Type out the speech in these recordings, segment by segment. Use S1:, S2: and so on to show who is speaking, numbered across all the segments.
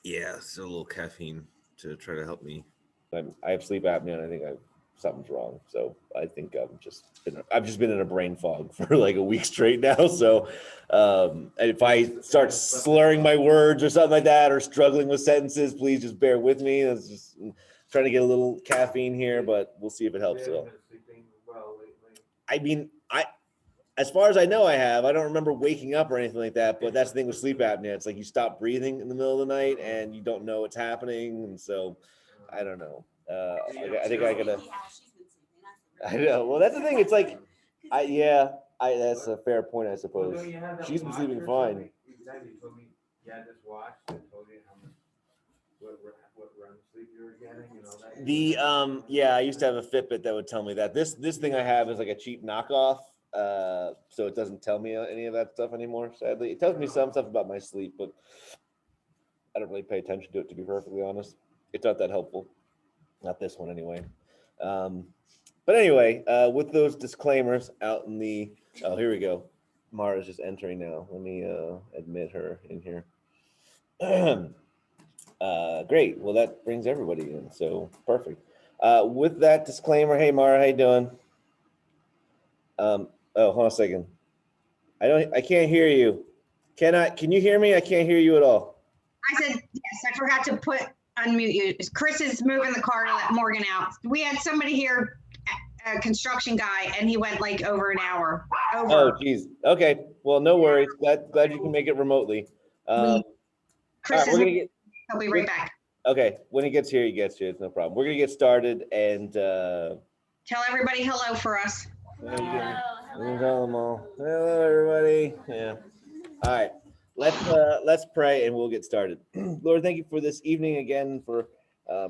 S1: Yeah, so a little caffeine to try to help me.
S2: I have sleep apnea, and I think something's wrong. So I think I've just been in a brain fog for like a week straight now. So and if I start slurring my words or something like that, or struggling with sentences, please just bear with me. That's just trying to get a little caffeine here, but we'll see if it helps at all. I mean, as far as I know, I have. I don't remember waking up or anything like that. But that's the thing with sleep apnea. It's like you stop breathing in the middle of the night and you don't know what's happening, and so I don't know. I think I gotta. I know. Well, that's the thing. It's like, yeah. That's a fair point, I suppose. She's been sleeping fine.
S3: Exactly. You told me you had this watch that told you how much what REM sleep you were getting and all that.
S2: Yeah, I used to have a Fitbit that would tell me that. This thing I have is like a cheap knockoff. So it doesn't tell me any of that stuff anymore. Sadly, it tells me some stuff about my sleep, but I don't really pay attention to it, to be perfectly honest. It's not that helpful. Not this one anyway. Um, but anyway, with those disclaimers out in the here we go. Mara's just entering now. Let me admit her in here. Great. Well, that brings everybody in. So perfect. With that disclaimer, hey Mara, how you doing? Oh, hold on a second. I can't hear you. Can you hear me? I can't hear you at all.
S4: I said, yes, I forgot to unmute you. Chris is moving the car to let Morgan out. We had somebody here, a construction guy, and he went like over an hour.
S2: Oh, geez. Okay. Well, no worries. Glad you can make it remotely.
S4: Chris
S2: we're gonna get.
S4: He'll be right back.
S2: Okay. When he gets here, he gets here. It's no problem. We're gonna get started and
S4: tell everybody hello for us.
S2: Hello, them all. Hello, everybody. Yeah. All right. Let's pray and we'll get started. Lord, thank you for this evening again, for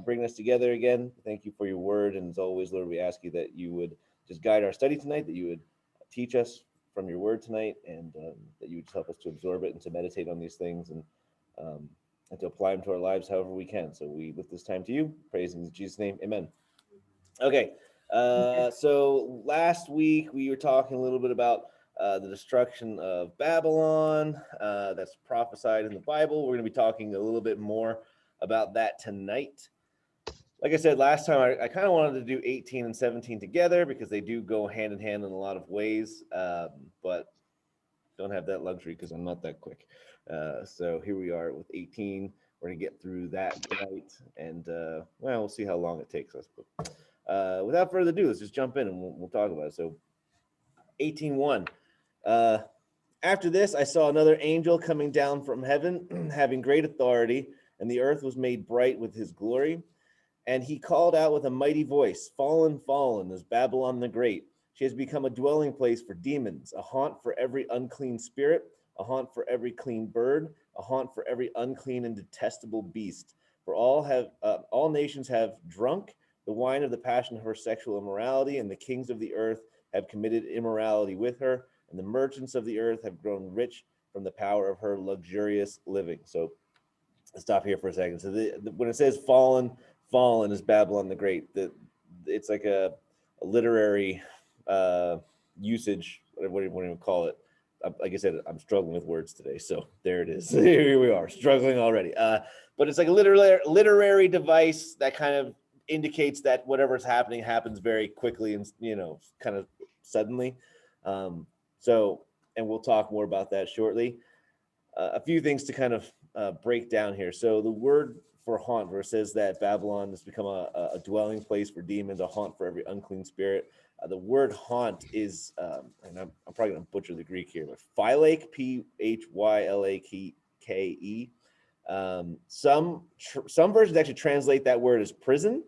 S2: bringing us together again. Thank you for your word, and as always, Lord, we ask you that you would just guide our study tonight, that you would teach us from your word tonight, and that you would just help us to absorb it and to meditate on these things and to apply them to our lives however we can. So we lift this time to you. Praise in Jesus' name. Amen. Okay. So last week we were talking a little bit about the destruction of Babylon that's prophesied in the Bible. We're going to be talking a little bit more about that tonight. Like I said last time, I kind of wanted to do 18 and 17 together because they do go hand in hand in a lot of ways, but don't have that luxury because I'm not that quick. So here we are with 18. We're going to get through that tonight, and we'll see how long it takes us. But without further ado, let's just jump in and we'll talk about it. So 18:1. After this, I saw another angel coming down from heaven, having great authority, and the earth was made bright with his glory. And he called out with a mighty voice, "Fallen, fallen is Babylon the Great. She has become a dwelling place for demons, a haunt for every unclean spirit, a haunt for every clean bird, a haunt for every unclean and detestable beast. For all nations have drunk the wine of the passion of her sexual immorality, and the kings of the earth have committed immorality with her, and the merchants of the earth have grown rich from the power of her luxurious living." So let's stop here for a second. So when it says fallen is Babylon the Great, it's like a literary usage, whatever you want to call it. Like I said, I'm struggling with words today, so there it is. Here we are, struggling already. But it's like a literary device that kind of indicates that whatever's happening happens very quickly and kind of suddenly. And we'll talk more about that shortly. A few things to kind of break down here. So the word for haunt, where it says that Babylon has become a dwelling place for demons, a haunt for every unclean spirit. The word haunt is, and I'm probably going to butcher the Greek here, but phylake, Phyllake. Some versions actually translate that word as prison,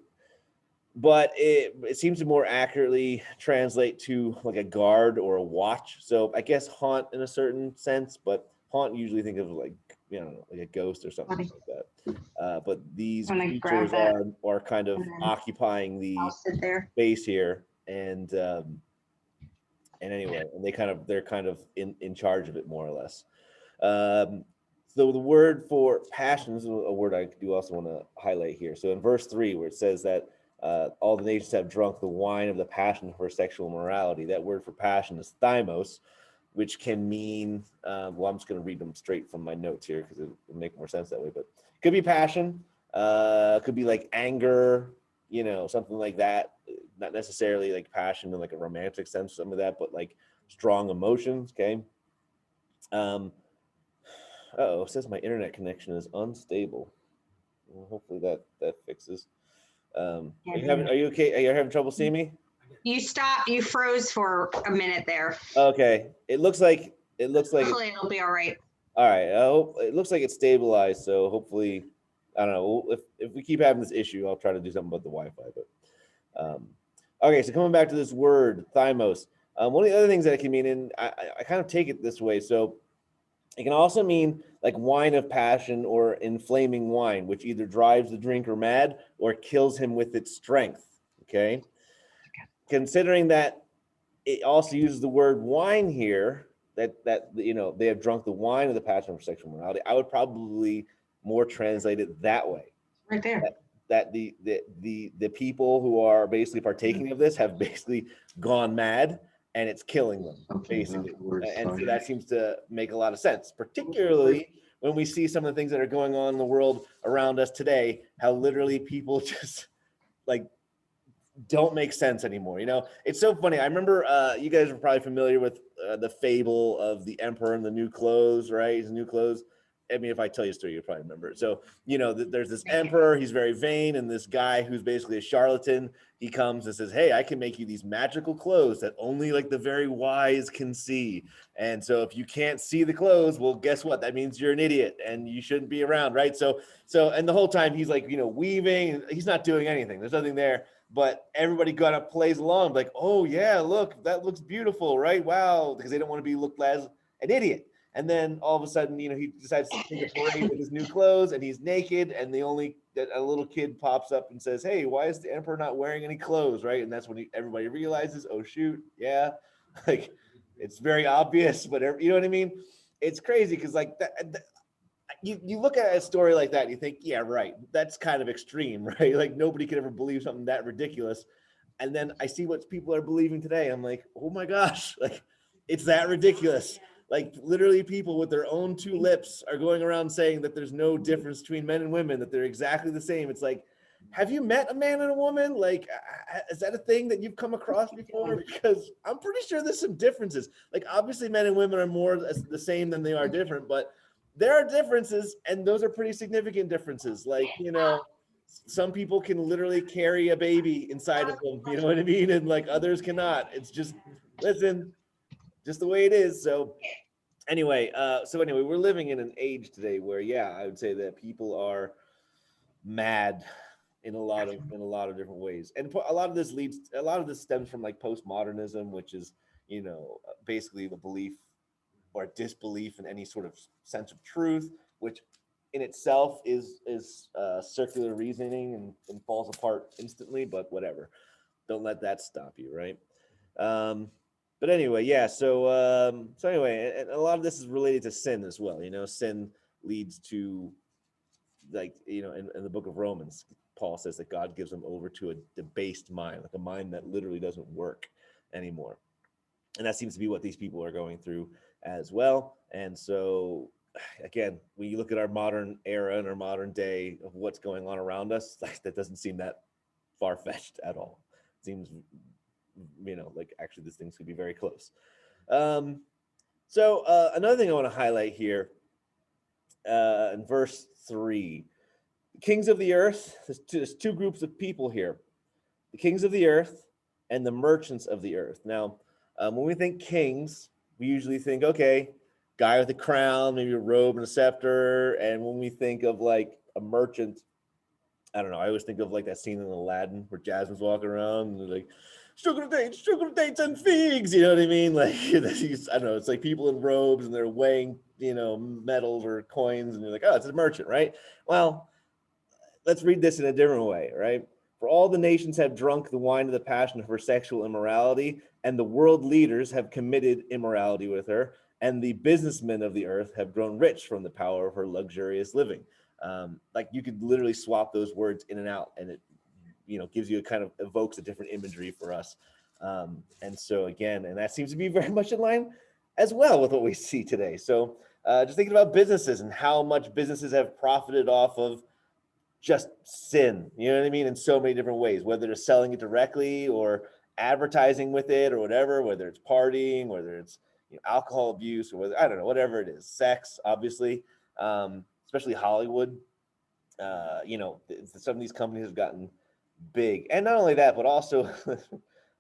S2: but it seems to more accurately translate to like a guard or a watch. So I guess haunt in a certain sense, but haunt usually think of like a ghost or something like that. But these creatures are kind of occupying the space here, and anyway, and they're kind of in charge of it more or less. So the word for passion is a word I do also want to highlight here. So in verse 3, where it says that all the nations have drunk the wine of the passion for sexual morality, that word for passion is thymos. which can mean, well, I'm just going to read them straight from my notes here because it'll make more sense that way, but could be passion, could be like anger, you know, something like that. Not necessarily like passion in like a romantic sense, some of that, but like strong emotions. Okay. It says my internet connection is unstable. Well, hopefully that fixes. Are you okay? Are you having trouble seeing me?
S4: You froze for a minute there.
S2: Okay. It looks like
S4: Hopefully it'll be all right.
S2: all right. I hope it looks like it's stabilized. So hopefully, I don't know. If we keep having this issue, I'll try to do something about the Wi-Fi. But okay. So coming back to this word, thymos. One of the other things that it can mean, and I kind of take it this way. So it can also mean like wine of passion or inflaming wine, which either drives the drinker mad or kills him with its strength. Okay. Considering that it also uses the word wine here, that you know, they have drunk the wine of the passion for sexual morality, I would probably more translate it that way.
S4: Right there.
S2: That the people who are basically partaking of this have basically gone mad and it's killing them, basically. And so that seems to make a lot of sense, particularly when we see some of the things that are going on in the world around us today, how literally people just like don't make sense anymore. You know, it's so funny. I remember you guys are probably familiar with the fable of the emperor and the new clothes, right? His new clothes. I mean, if I tell you a story, you'll probably remember it. So, you know, there's this emperor, he's very vain, and this guy who's basically a charlatan, he comes and says, hey, I can make you these magical clothes that only like the very wise can see. And so if you can't see the clothes, well, guess what? That means you're an idiot and you shouldn't be around, right? So, and the whole time he's like, you know, weaving, he's not doing anything. There's nothing there. But everybody kind of plays along, like, oh yeah, look, that looks beautiful, right? Wow, because they don't want to be looked as an idiot. And then all of a sudden, you know, he decides to take a parade with his new clothes, and he's naked, and a little kid pops up and says, "Hey, why is the emperor not wearing any clothes?" Right? And that's when everybody realizes, "Oh shoot, yeah, like it's very obvious." But you know what I mean? It's crazy because like that. You look at a story like that and you think, yeah, right, that's kind of extreme, right? Like nobody could ever believe something that ridiculous. And then I see what people are believing today. I'm like, oh my gosh, like it's that ridiculous. Like literally people with their own two lips are going around saying that there's no difference between men and women, that they're exactly the same. It's like, have you met a man and a woman? Like, is that a thing that you've come across before? Because I'm pretty sure there's some differences. Like obviously men and women are more the same than they are different, but there are differences, and those are pretty significant differences. Like, you know, some people can literally carry a baby inside of them, you know what I mean? And like others cannot. It's just, listen, just the way it is. So anyway, we're living in an age today where, yeah, I would say that people are mad in a lot of different ways. And a lot of this stems from like postmodernism, which is, you know, basically the belief or disbelief in any sort of sense of truth, which in itself is circular reasoning and falls apart instantly, but whatever. Don't let that stop you, right? But anyway, yeah, so anyway, and a lot of this is related to sin as well. You know, sin leads to, like, you know, in the book of Romans, Paul says that God gives them over to a debased mind, like a mind that literally doesn't work anymore. And that seems to be what these people are going through as well. And so, again, when you look at our modern era and our modern day of what's going on around us, like, that doesn't seem that far-fetched at all. It seems, you know, like actually this thing's could be very close. So another thing I want to highlight here in verse 3, kings of the earth, there's two groups of people here, the kings of the earth and the merchants of the earth. Now, when we think kings, we usually think, okay, guy with a crown, maybe a robe and a scepter. And when we think of like a merchant, I don't know, I always think of like that scene in Aladdin where Jasmine's walking around and like, sugar dates and figs, you know what I mean? Like, I don't know, it's like people in robes and they're weighing, you know, metals or coins, and you're like, oh, it's a merchant, right? Well, let's read this in a different way, right? For all the nations have drunk the wine of the passion of her sexual immorality, and the world leaders have committed immorality with her, and the businessmen of the earth have grown rich from the power of her luxurious living. Like you could literally swap those words in and out, and it, you know, gives you a kind of evokes a different imagery for us. And so again, and that seems to be very much in line as well with what we see today. So just thinking about businesses and how much businesses have profited off of just sin, you know what I mean, in so many different ways, whether they're selling it directly or advertising with it or whatever, whether it's partying, whether it's alcohol abuse, or whether, I don't know, whatever it is, sex, obviously, especially Hollywood. Some of these companies have gotten big, and not only that, but also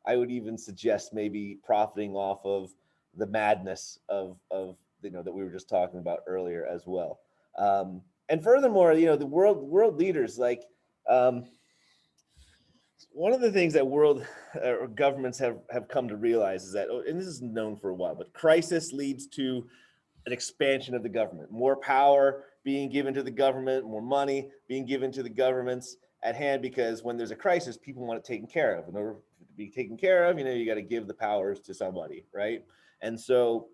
S2: I would even suggest maybe profiting off of the madness of that we were just talking about earlier as well. And furthermore, the world leaders, like one of the things that world or governments have come to realize is that, and this is known for a while, but crisis leads to an expansion of the government, more power being given to the government, more money being given to the governments at hand, because when there's a crisis, people want it taken care of. In order to be taken care of, you got to give the powers to somebody, right? And so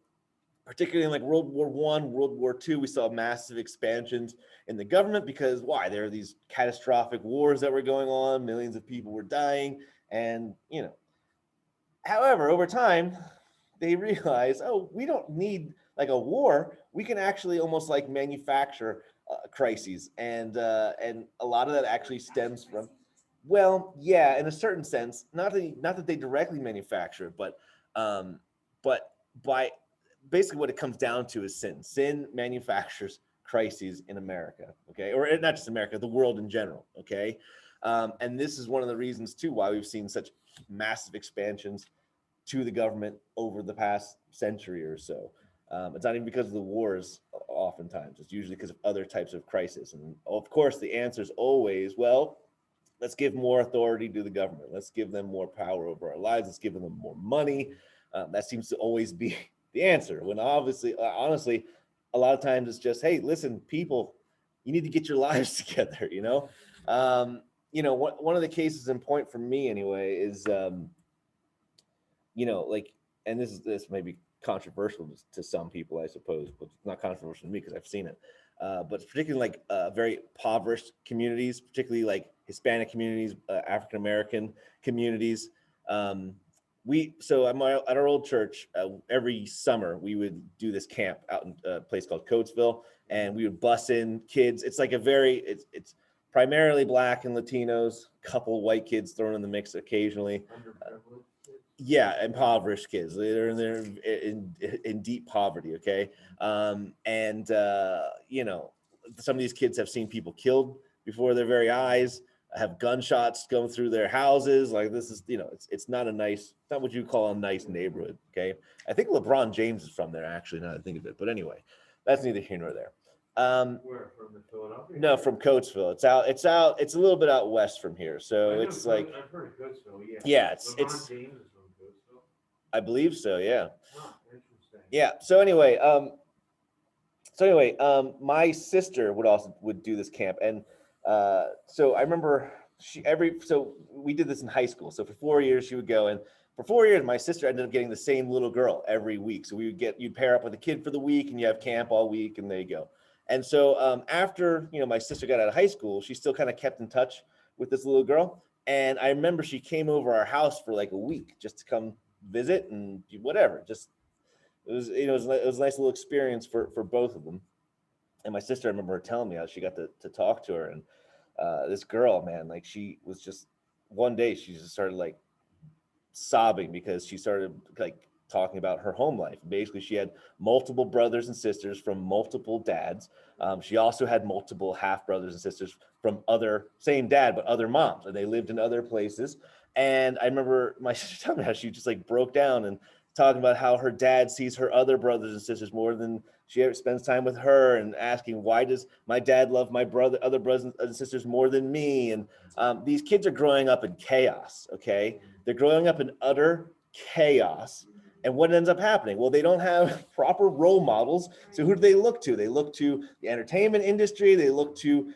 S2: particularly in like World War I, World War II, we saw massive expansions in the government because why? There are these catastrophic wars that were going on, millions of people were dying, and however, over time, they realized, oh, we don't need like a war. We can actually almost like manufacture crises, and a lot of that actually stems from, well, yeah, in a certain sense, not that they directly manufacture it, but by basically what it comes down to is sin. Sin manufactures crises in America, okay, or not just America, the world in general, okay. And this is one of the reasons too why we've seen such massive expansions to the government over the past century or so. It's not even because of the wars, oftentimes. It's usually because of other types of crisis. And of course, the answer is always, well, let's give more authority to the government. Let's give them more power over our lives. Let's give them more money. That seems to always be the answer. When obviously, honestly, a lot of times it's just, hey, listen, people, you need to get your lives together, one of the cases in point for me anyway is, and this may be controversial to some people, I suppose, but it's not controversial to me because I've seen it. But particularly like very impoverished communities, particularly like Hispanic communities, African American communities. So at our old church, every summer we would do this camp out in a place called Coatesville, and we would bus in kids. It's like it's primarily Black and Latinos, couple white kids thrown in the mix occasionally. Yeah, impoverished kids. They're in deep poverty. Okay, some of these kids have seen people killed before their very eyes, have gunshots going through their houses. Like this is, it's not what you call a nice neighborhood. Okay, I think LeBron James is from there actually. Now that I think of it, but anyway, that's neither here nor there.
S3: Where, from the Philadelphia?
S2: No, from Coatesville. It's a little bit out west from here. So it's like,
S3: I've heard of Coatesville, yeah.
S2: Yeah, it's
S3: LeBron James is from Coatesville.
S2: I believe so. Yeah.
S3: Huh, interesting.
S2: Yeah. So anyway, my sister would do this camp, and so I remember we did this in high school. So for 4 years she would go, and for 4 years my sister ended up getting the same little girl every week. So you'd pair up with a kid for the week, and you have camp all week, and there you go. And so after my sister got out of high school, she still kind of kept in touch with this little girl, and I remember she came over our house for like a week just to come visit and do whatever. Just it was a nice little experience for both of them. And my sister, I remember her telling me how she got to talk to her, and this girl, man, like she was just, one day she just started like sobbing because she started like talking about her home life. Basically, she had multiple brothers and sisters from multiple dads. She also had multiple half brothers and sisters from same dad, but other moms, and they lived in other places. And I remember my sister telling me how she just like broke down and talking about how her dad sees her other brothers and sisters more than she ever spends time with her, and asking, why does my dad love my other brothers and sisters more than me? And these kids are growing up in chaos. Okay. They're growing up in utter chaos. And what ends up happening? Well, they don't have proper role models. So who do they look to? They look to the entertainment industry. They look to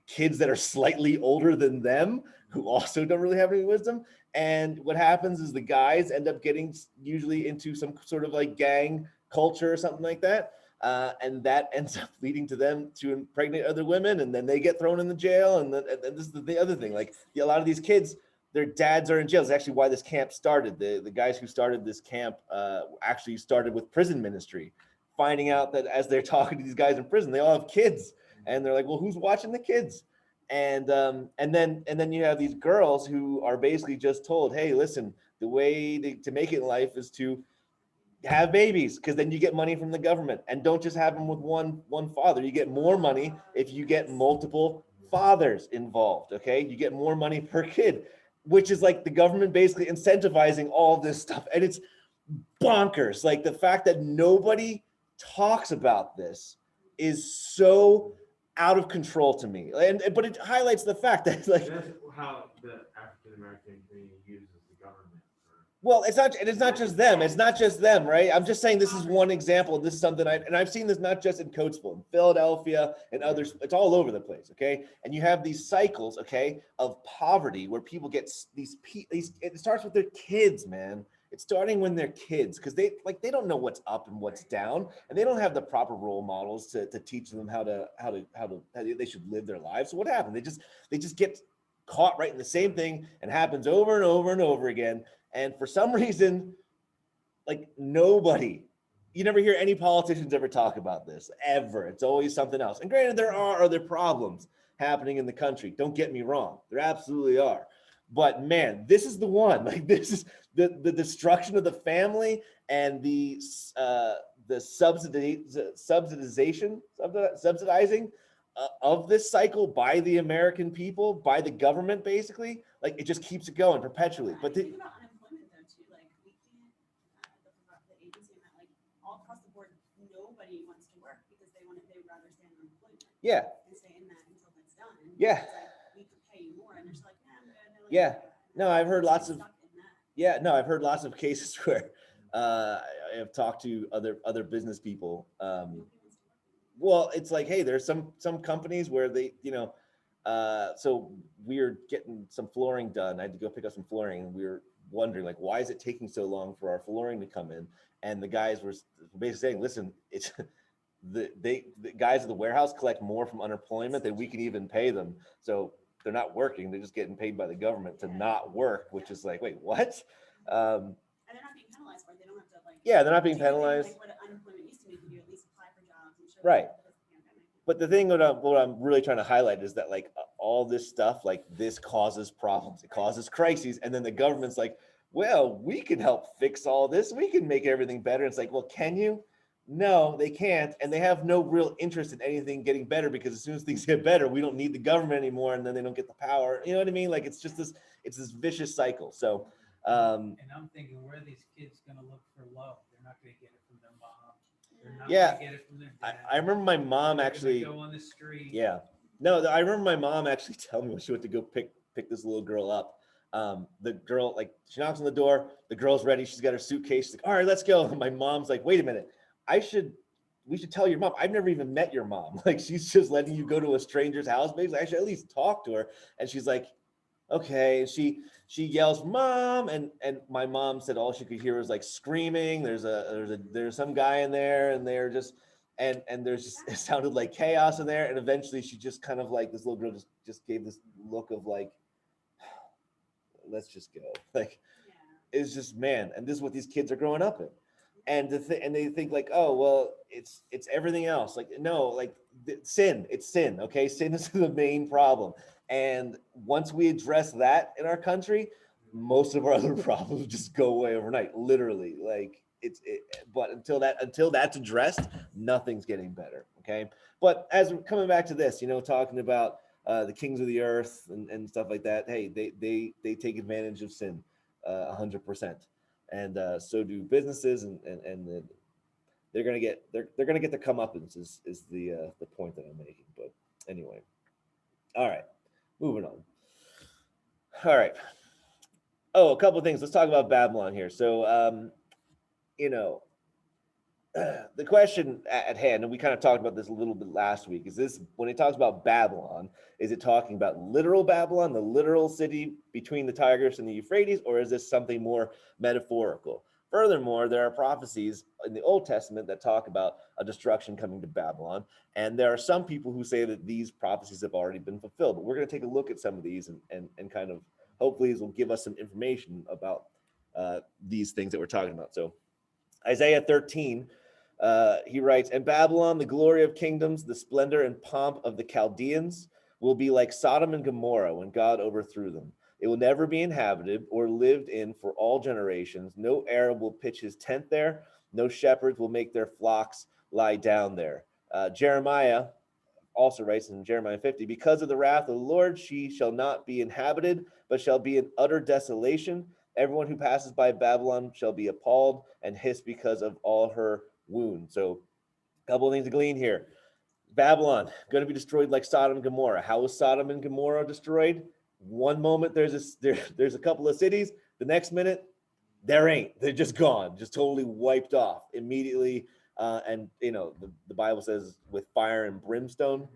S2: kids that are slightly older than them, who also don't really have any wisdom. And what happens is the guys end up getting usually into some sort of like gang culture or something like that. And that ends up leading to them to impregnate other women, and then they get thrown in the jail. And this is the other thing. Like a lot of these kids, their dads are in jail. It's actually why this camp started. The guys who started this camp actually started with prison ministry, finding out that as they're talking to these guys in prison, they all have kids, and they're like, well, who's watching the kids? And then you have these girls who are basically just told, hey, listen, the way to make it in life is to have babies, because then you get money from the government, and don't just have them with one father. You get more money if you get multiple fathers involved. Okay, you get more money per kid, which is like the government basically incentivizing all this stuff, and it's bonkers. Like the fact that nobody talks about this is so out of control to me, but it highlights the fact that like
S3: That's how the African American community uses the government.
S2: well, it's not just them. It's not just them, right? I'm just saying this is one example. This is something I've seen this not just in Coatesville, in Philadelphia, and others. It's all over the place, okay? And you have these cycles, okay, of poverty where people get these. It starts with their kids, man. It's starting when they're kids, because they don't know what's up and what's down, and they don't have the proper role models to teach them how they should live their lives. So what happens? They just get caught right in the same thing, and happens over and over and over again. And for some reason, like nobody, you never hear any politicians ever talk about this, ever. It's always something else. And granted, there are other problems happening in the country. Don't get me wrong. There absolutely are. But man, this is the one. Like this is the destruction of the family, and the subsidizing of this cycle by the American people, by the government, basically. Like it just keeps it going perpetually. But
S5: think about unemployment though too. Like we can't, the agency and that, like all across the board, nobody wants to work because they would rather stay in unemployment.
S2: Yeah.
S5: And stay in that until it's done.
S2: Yeah.
S5: It's like, we could pay you more, and they're just like, nah, I'm good. Like,
S2: Yeah. No, I've heard lots of.
S5: stuck in that.
S2: Yeah, no, I've heard lots of cases where I have talked to other business people.
S5: Nobody wants to work.
S2: Well, it's like, hey, there's some companies where they, so we're getting some flooring done. I had to go pick up some flooring, and we were wondering, like, why is it taking so long for our flooring to come in? And the guys were basically saying, listen, it's the guys at the warehouse collect more from unemployment than we can even pay them. So they're not working. They're just getting paid by the government to not work, which is like, wait, what?
S5: And they're not being penalized for it. They don't have to like.
S2: Yeah, they're not being
S5: do anything
S2: penalized.
S5: Like what unemployment used to make you do, at least apply for jobs and show
S2: Right.
S5: that because of the pandemic.
S2: But the thing what I'm really trying to highlight is that like all this stuff, like this causes problems, it causes crises, and then the government's like, well, we can help fix all this, we can make everything better. It's like, well, can you? No, they can't, and they have no real interest in anything getting better, because as soon as things get better, we don't need the government anymore, and then they don't get the power. You know what I mean? Like it's just this vicious cycle. So
S6: And I'm thinking, where are these kids gonna look for love? They're not gonna get it from their mom. They're not
S2: Yeah.
S6: gonna get it from their dad.
S2: I remember my mom
S6: They're gonna
S2: actually.
S6: go on the street.
S2: Yeah. No, I remember my mom actually telling me when she went to go pick this little girl up. The girl, like, she knocks on the door, the girl's ready, she's got her suitcase, she's like, all right, let's go. And my mom's like, wait a minute, we should tell your mom. I've never even met your mom. Like, she's just letting you go to a stranger's house. Maybe I should at least talk to her. And she's like, okay. And she yells, mom, and my mom said all she could hear was like screaming. There's some guy in there, and they're just and there's just, it sounded like chaos in there. And eventually she just kind of like, this little girl just gave this look of like, let's just go. Like,
S5: Yeah.
S2: it's just, man, and this is what these kids are growing up in. And and they think like, oh, well, it's everything else. Like, no, like it's sin. Okay, sin is the main problem. And once we address that in our country, most of our other problems just go away overnight. Literally, like but until that's addressed, nothing's getting better. Okay, but as we're coming back to this, talking about the kings of the earth and stuff like that. Hey, they take advantage of sin 100%. And so do businesses, and they're gonna get their comeuppance is the point that I'm making. But anyway, all right, moving on. All right. Oh, a couple of things. Let's talk about Babylon here. So, the question at hand, and we kind of talked about this a little bit last week, is this, when it talks about Babylon, is it talking about literal Babylon, the literal city between the Tigris and the Euphrates, or is this something more metaphorical? Furthermore, there are prophecies in the Old Testament that talk about a destruction coming to Babylon, and there are some people who say that these prophecies have already been fulfilled. But we're going to take a look at some of these and kind of hopefully this will give us some information about these things that we're talking about. So Isaiah 13, he writes, "And Babylon, the glory of kingdoms, the splendor and pomp of the Chaldeans, will be like Sodom and Gomorrah when God overthrew them. It will never be inhabited or lived in for all generations. No Arab will pitch his tent there. No shepherds will make their flocks lie down there." Jeremiah also writes in Jeremiah 50, "Because of the wrath of the Lord, she shall not be inhabited, but shall be in utter desolation. Everyone who passes by Babylon shall be appalled and hiss because of all her wounds." So a couple of things to glean here. Babylon, going to be destroyed like Sodom and Gomorrah. How was Sodom and Gomorrah destroyed? One moment there's a couple of cities. The next minute, there ain't. They're just gone, just totally wiped off immediately. And the Bible says with fire and brimstone.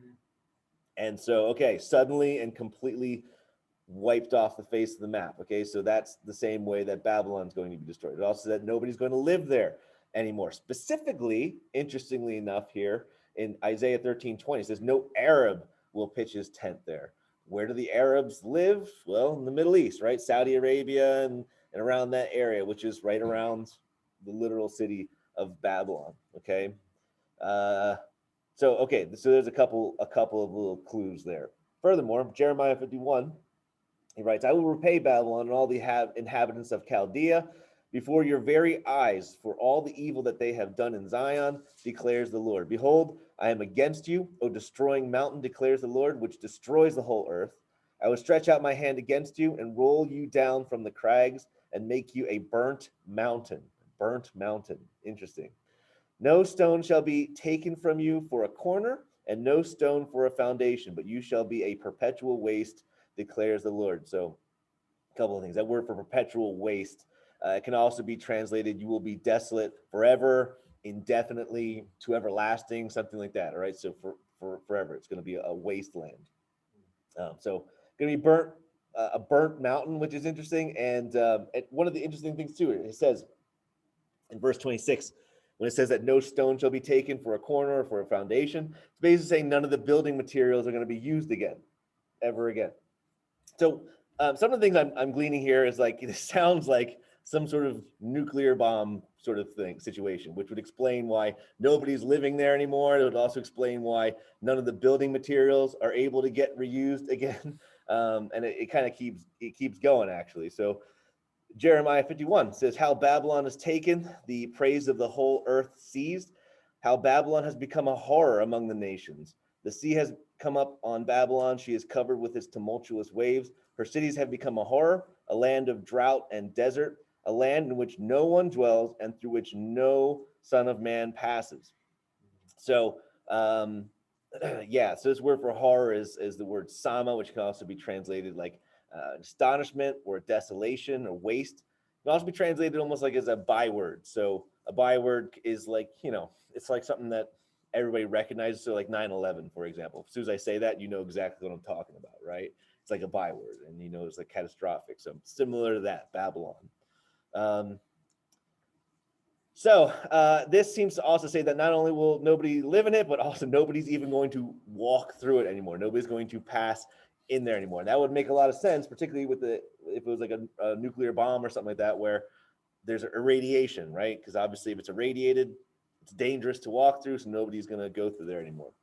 S2: And so, okay, suddenly and completely wiped off the face of the map. Okay, so that's the same way that Babylon's going to be destroyed. It also said nobody's going to live there anymore. Specifically, interestingly enough, here in Isaiah 13:20, it says no Arab will pitch his tent there. Where do the Arabs live? Well, in the Middle East, right? Saudi Arabia and around that area, which is right around the literal city of Babylon. Okay. So there's a couple of little clues there. Furthermore, Jeremiah 51, he writes, "I will repay Babylon and all the inhabitants of Chaldea before your very eyes for all the evil that they have done in Zion, declares the Lord. Behold, I am against you, O destroying mountain, declares the Lord, which destroys the whole earth. I will stretch out my hand against you and roll you down from the crags and make you a burnt mountain." Burnt mountain. Interesting. "No stone shall be taken from you for a corner, and no stone for a foundation, but you shall be a perpetual waste, declares the Lord." So a couple of things. That word for perpetual waste, it can also be translated, you will be desolate forever, indefinitely, to everlasting, something like that. All right. So for forever, it's going to be a wasteland. So going to be burnt, a burnt mountain, which is interesting. And one of the interesting things too, it says in verse 26, when it says that no stone shall be taken for a corner or for a foundation, it's basically saying none of the building materials are going to be used again, ever again. So some of the things I'm gleaning here is like, it sounds like some sort of nuclear bomb sort of situation, which would explain why nobody's living there anymore. It would also explain why none of the building materials are able to get reused again. And it kind of keeps going, actually. So Jeremiah 51 says, "How Babylon is taken, the praise of the whole earth seized. How Babylon has become a horror among the nations. The sea has come up on Babylon. She is covered with its tumultuous waves. Her cities have become a horror, a land of drought and desert, a land in which no one dwells and through which no son of man passes." So, so this word for horror is the word sama, which can also be translated like astonishment or desolation or waste. It can also be translated almost like as a byword. So a byword is like, it's like something that everybody recognizes. So like 9/11, for example. As soon as I say that, you know exactly what I'm talking about, right? It's like a byword, and it's like catastrophic. So similar to that, Babylon. So this seems to also say that not only will nobody live in it, but also nobody's even going to walk through it anymore. Nobody's going to pass in there anymore. And that would make a lot of sense, particularly if it was like a nuclear bomb or something like that, where there's irradiation, right? Because obviously if it's irradiated, it's dangerous to walk through, so nobody's going to go through there anymore.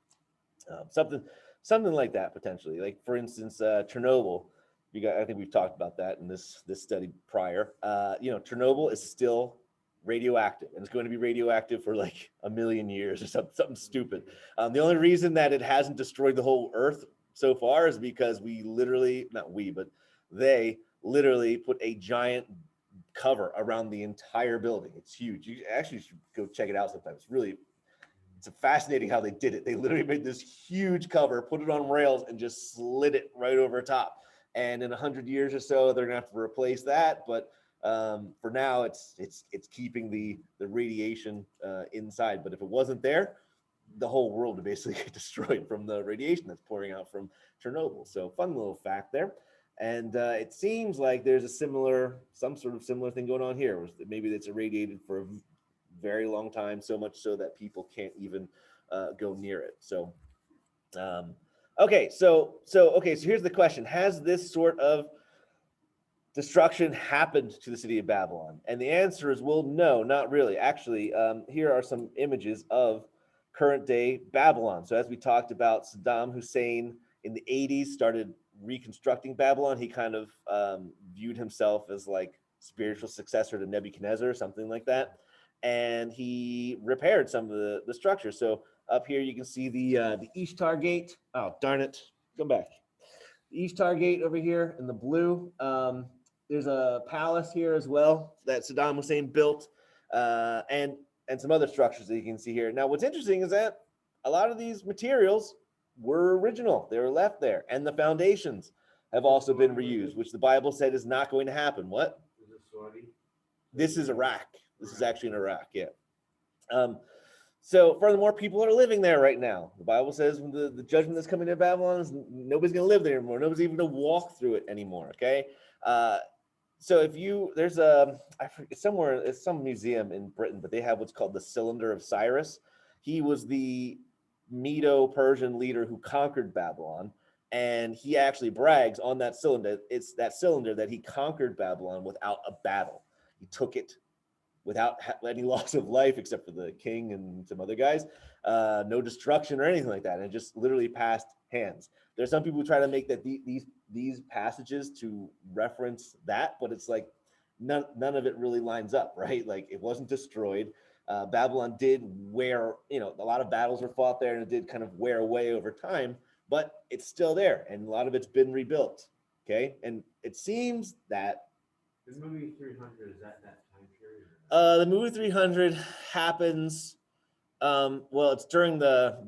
S2: Something like that potentially. Like for instance, Chernobyl. I think we've talked about that in this study prior. Chernobyl is still radioactive, and it's going to be radioactive for like 1 million years or something stupid. The only reason that it hasn't destroyed the whole earth so far is because they literally put a giant cover around the entire building. It's huge. You actually should go check it out sometime. It's fascinating how they did it. They literally made this huge cover, put it on rails, and just slid it right over top. And in 100 years or so, they're gonna have to replace that. But for now, it's keeping the radiation inside. But if it wasn't there, the whole world would basically get destroyed from the radiation that's pouring out from Chernobyl. So fun little fact there. And it seems like there's some sort of similar thing going on here. Maybe it's irradiated for a very long time, so much so that people can't even go near it. So, so here's the question: has this sort of destruction happened to the city of Babylon? And the answer is, well, no, not really. Actually, here are some images of current day Babylon. So as we talked about, Saddam Hussein in the 80s started reconstructing Babylon. He kind of viewed himself as like spiritual successor to Nebuchadnezzar, something like that. And he repaired some of the structures. So up here you can see the Ishtar Gate. Oh, darn it. Come back. The Ishtar Gate over here in the blue. There's a palace here as well that Saddam Hussein built, and some other structures that you can see here. Now, what's interesting is that a lot of these materials were original. They were left there, and the foundations have also been reused, which the Bible said is not going to happen. What?
S3: Is it Saudi?
S2: This is Iraq. This is actually in Iraq, yeah. So furthermore, people are living there right now. The Bible says when the judgment that's coming to Babylon is nobody's going to live there anymore. Nobody's even going to walk through it anymore, okay? So if you, there's I forget, somewhere, it's some museum in Britain, but they have what's called the Cylinder of Cyrus. He was the Medo-Persian leader who conquered Babylon, and he actually brags on that cylinder. It's that cylinder that he conquered Babylon without a battle. He took it without any loss of life, except for the king and some other guys. No destruction or anything like that. And it just literally passed hands. There's some people who try to make that these passages to reference that, but it's like none of it really lines up, right? Like it wasn't destroyed. Babylon did wear, a lot of battles were fought there, and it did kind of wear away over time, but it's still there, and a lot of it's been rebuilt. Okay, and it seems that
S3: The movie 300, is that time period?
S2: the movie 300 happens. Well, it's during the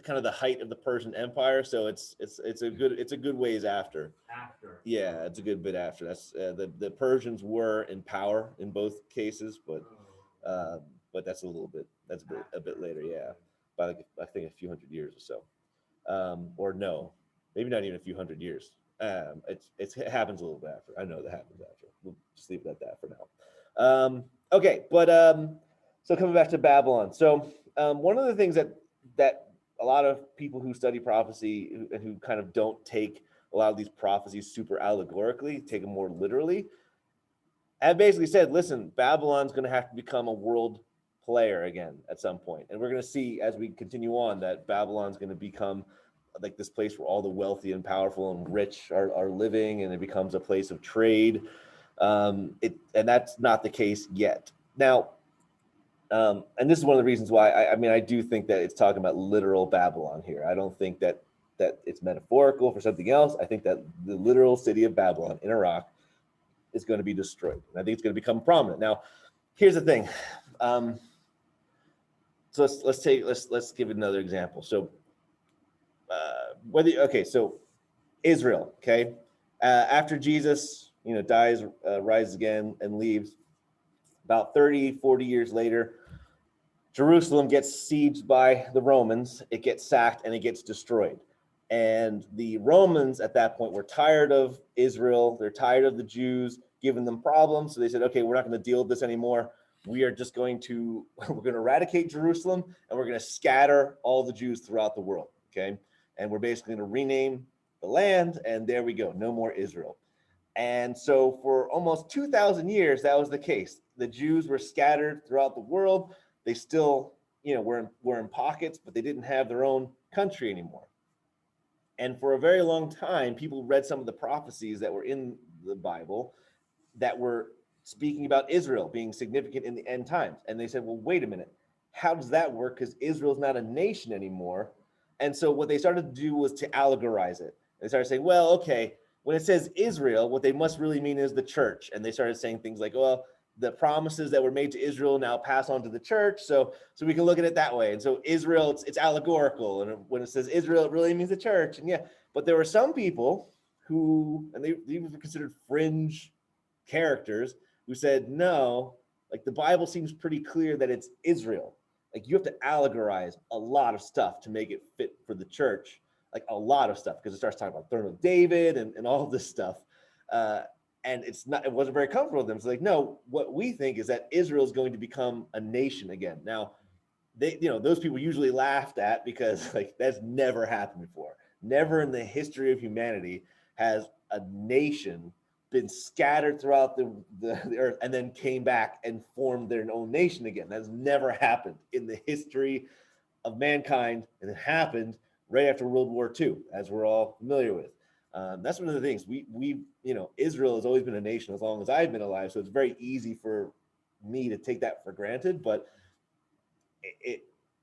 S2: kind of the height of the Persian Empire, so it's a good ways after.
S3: After.
S2: Yeah, it's a good bit after. That's the Persians were in power in both cases, but that's a bit later. Yeah, by like, I think a few hundred years or so, or no, maybe not even a few hundred years. It happens a little bit after. I know that happens after. We'll just leave it at that for now. Okay, but so coming back to Babylon. So one of the things that a lot of people who study prophecy and who kind of don't take a lot of these prophecies super allegorically, take them more literally, have basically said, listen, Babylon's going to have to become a world player again at some point. And we're going to see as we continue on that Babylon's going to become like this place where all the wealthy and powerful and rich are living, and it becomes a place of trade. And that's not the case yet. Now, and this is one of the reasons why I do think that it's talking about literal Babylon here. I don't think that it's metaphorical for something else. I think that the literal city of Babylon in Iraq is going to be destroyed. And I think it's going to become prominent. Now, here's the thing. So let's give another example. So so Israel, okay, after Jesus, dies, rises again, and leaves, about 30, 40 years later, Jerusalem gets sieged by the Romans. It gets sacked and it gets destroyed. And the Romans at that point were tired of Israel. They're tired of the Jews giving them problems. So they said, okay, we're not going to deal with this anymore. We are just we're going to eradicate Jerusalem, and we're going to scatter all the Jews throughout the world. Okay. And we're basically going to rename the land, and there we go. No more Israel. And so for almost 2,000 years, that was the case. The Jews were scattered throughout the world. They still, were in pockets, but they didn't have their own country anymore. And for a very long time, people read some of the prophecies that were in the Bible that were speaking about Israel being significant in the end times. And they said, well, wait a minute. How does that work? Because Israel's not a nation anymore. And so what they started to do was to allegorize it. They started saying, well, okay, when it says Israel, what they must really mean is the church. And they started saying things like, well, the promises that were made to Israel now pass on to the church. So we can look at it that way. And so Israel, it's allegorical. And when it says Israel, it really means the church. And yeah, but there were some people who, and they were considered fringe characters, who said, no, like the Bible seems pretty clear that it's Israel. Like you have to allegorize a lot of stuff to make it fit for the church, like a lot of stuff, because it starts talking about throne of David and all of this stuff. And it wasn't very comfortable with them. So like, no, what we think is that Israel is going to become a nation again. Now, those people usually laughed at, because like that's never happened before. Never in the history of humanity has a nation been scattered throughout the earth and then came back and formed their own nation again. That's never happened in the history of mankind, and it happened right after World War II, as we're all familiar with. That's one of the things Israel has always been a nation as long as I've been alive, so it's very easy for me to take that for granted. But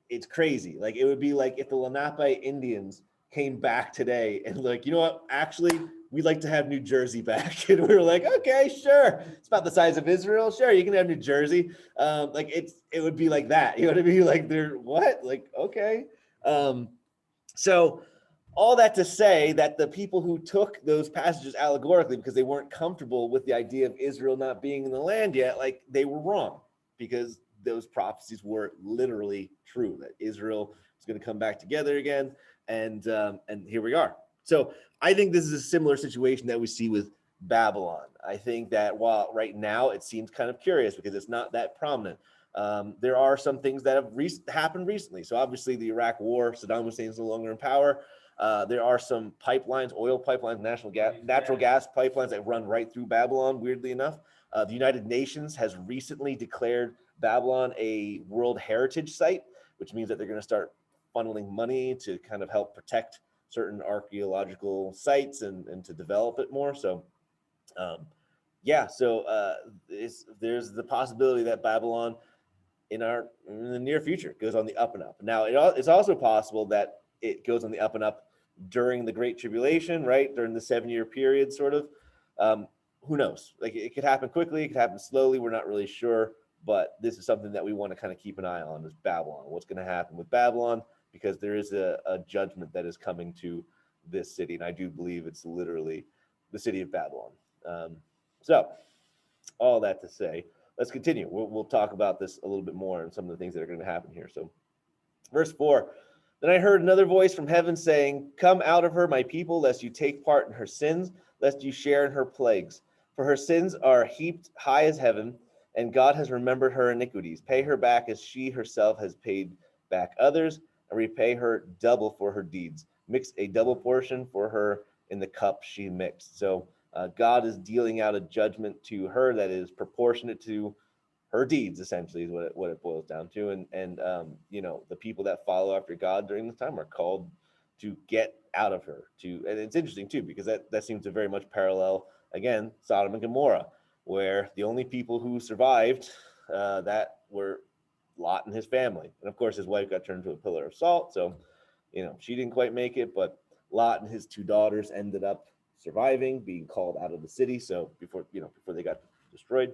S2: it's crazy. Like, it would be like if the Lenape Indians came back today and like, you know what? Actually, we'd like to have New Jersey back, and we were like, okay, sure. It's about the size of Israel. Sure, you can have New Jersey. It would be like that. You know what I mean? Like, they're what? Like, okay. So all that to say that the people who took those passages allegorically because they weren't comfortable with the idea of Israel not being in the land yet, like, they were wrong, because those prophecies were literally true, that Israel is going to come back together again. And here we are. So I think this is a similar situation that we see with Babylon. I think that while right now it seems kind of curious because it's not that prominent, there are some things that have happened recently. So obviously the Iraq War, Saddam Hussein is no longer in power. There are some pipelines, oil pipelines, natural gas pipelines that run right through Babylon, weirdly enough. The United Nations has recently declared Babylon a World Heritage Site, which means that they're going to start funneling money to kind of help protect certain archaeological sites and to develop it more. So, there's the possibility that Babylon in the near future goes on the up and up. Now, it's also possible that it goes on the up and up during the Great Tribulation, right? During the 7-year period, sort of. Who knows? Like, it could happen quickly, it could happen slowly. We're not really sure, but this is something that we want to kind of keep an eye on, is Babylon. What's going to happen with Babylon? Because there is a judgment that is coming to this city, and I do believe it's literally the city of Babylon. So all that to say, let's continue. We'll talk about this a little bit more and some of the things that are going to happen here. So verse 4, then I heard another voice from heaven saying, come out of her, my people, lest you take part in her sins, lest you share in her plagues. For her sins are heaped high as heaven, and God has remembered her iniquities. Pay her back as she herself has paid back others, and repay her double for her deeds. Mix a double portion for her in the cup she mixed. So God is dealing out a judgment to her that is proportionate to her deeds, essentially, is what it boils down to. And the people that follow after God during this time are called to get out of her. And it's interesting too, because that seems to very much parallel, again, Sodom and Gomorrah, where the only people who survived that were Lot and his family. And of course, his wife got turned into a pillar of salt. So, she didn't quite make it, but Lot and his 2 daughters ended up surviving, being called out of the city. So before they got destroyed.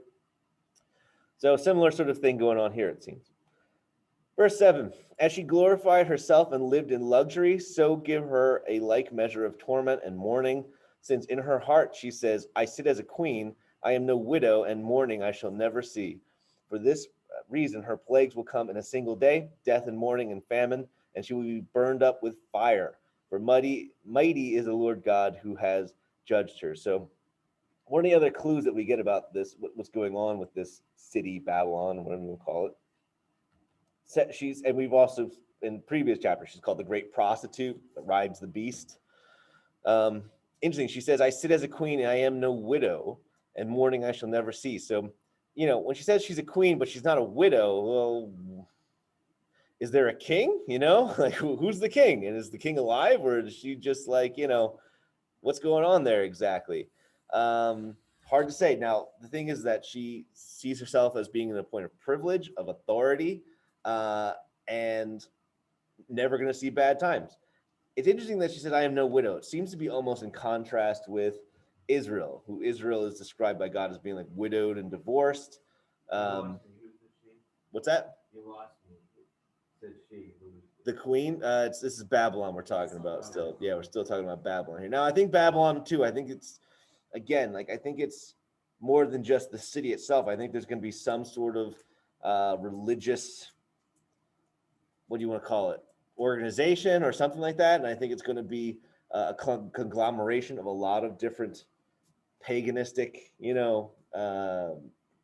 S2: So similar sort of thing going on here, it seems. Verse 7, as she glorified herself and lived in luxury, so give her a like measure of torment and mourning, since in her heart she says, I sit as a queen, I am no widow, and mourning I shall never see. For this reason her plagues will come in a single day, death and mourning and famine, and she will be burned up with fire. For mighty is the Lord God who has judged her. So one of the other clues that we get about this, what's going on with this city, Babylon, whatever you call it, and we've also, in previous chapters, she's called the great prostitute that rides the beast. Interesting, she says, I sit as a queen and I am no widow, and mourning I shall never see. So, when she says she's a queen, but she's not a widow, well, is there a king? Like, who's the king? And is the king alive, or is she just like, what's going on there exactly? Hard to say. Now, the thing is that she sees herself as being in a point of privilege, of authority, and never going to see bad times. It's interesting that she said, I am no widow. It seems to be almost in contrast with Israel, who Israel is described by God as being like widowed and divorced. What's that?
S3: You lost me. Said she.
S2: The queen? This is Babylon we're talking about still. Yeah, we're still talking about Babylon here. Now, I think Babylon too, I think it's, again, I think it's more than just the city itself. I think there's going to be some sort of religious, what do you want to call it, organization or something like that. And I think it's going to be a conglomeration of a lot of different paganistic,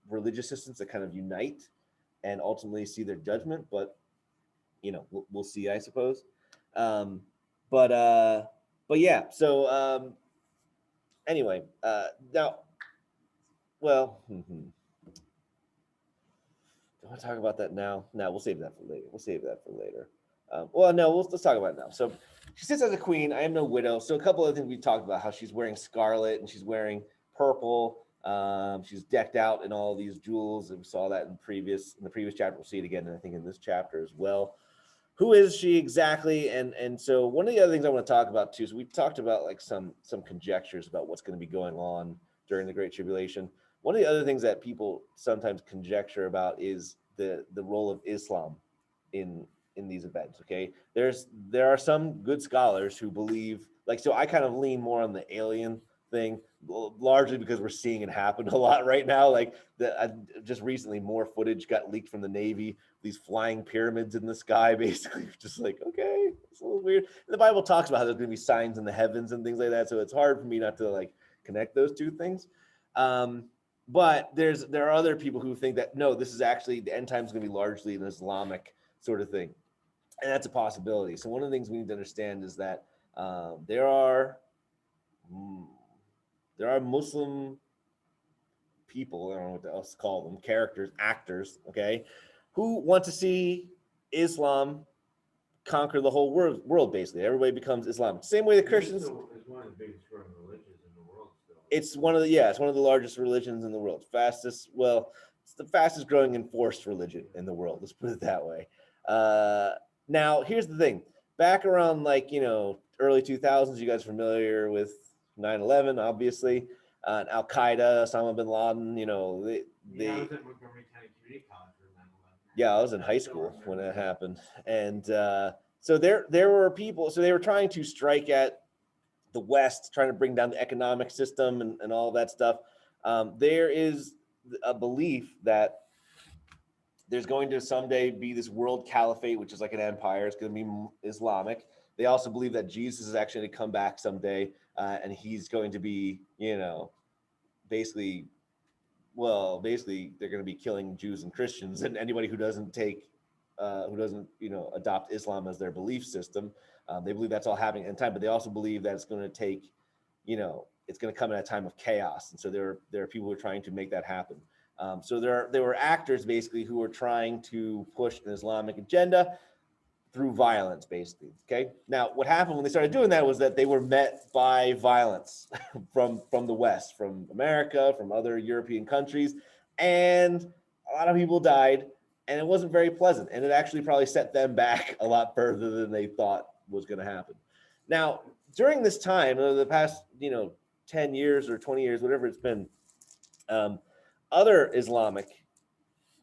S2: religious systems that kind of unite and ultimately see their judgment. But, we'll see, I suppose. But yeah, so anyway, now well, do I want to talk about that now? No, we'll save that for later. We'll save that for later. Well, no, let's talk about it now. So she sits as a queen. I am no widow. So a couple of things we talked about, how she's wearing scarlet and she's wearing purple. She's decked out in all these jewels, and we saw that in the previous chapter. We'll see it again, and I think in this chapter as well. Who is she exactly? And so one of the other things I want to talk about too. So we talked about like some conjectures about what's going to be going on during the Great Tribulation. One of the other things that people sometimes conjecture about is the role of Islam in these events. Okay, there are some good scholars who believe, like, so I kind of lean more on the alien thing, largely because we're seeing it happen a lot right now. Like just recently, more footage got leaked from the Navy, these flying pyramids in the sky, basically, just like, okay, it's a little weird. And the Bible talks about how there's going to be signs in the heavens and things like that, so it's hard for me not to like connect those two things. But there are other people who think that no, this is actually the end time is going to be largely an Islamic sort of thing, and that's a possibility. So one of the things we need to understand is that there are Muslim people, I don't know what else to call them, characters, actors, okay, who want to see Islam conquer the whole world basically. Everybody becomes Islamic. Same way the Christians.
S3: It's one of the biggest growing religions in the world still.
S2: It's one of the largest religions in the world. It's the fastest growing enforced religion in the world. Let's put it that way. Now, here's the thing. Back around early 2000s, you guys are familiar with 9/11, obviously, and Al Qaeda, Osama bin Laden.
S3: I was at Montgomery County Community College for 9/11.
S2: Yeah, I was in high school when it happened, and so there were people. So they were trying to strike at the West, trying to bring down the economic system and all of that stuff. There is a belief that there's going to someday be this world caliphate, which is like an empire. It's going to be Islamic. They also believe that Jesus is actually going to come back someday, and he's going to be, basically they're going to be killing Jews and Christians and anybody who doesn't adopt Islam as their belief system. They believe that's all happening in time, but they also believe that it's going to take, it's going to come at a time of chaos. And so there are people who are trying to make that happen. So there were actors basically who were trying to push an Islamic agenda through violence, basically. Okay. Now, what happened when they started doing that was that they were met by violence from the West, from America, from other European countries, and a lot of people died, and it wasn't very pleasant, and it actually probably set them back a lot further than they thought was going to happen. Now, during this time, the past 10 years or 20 years, whatever it's been, other Islamic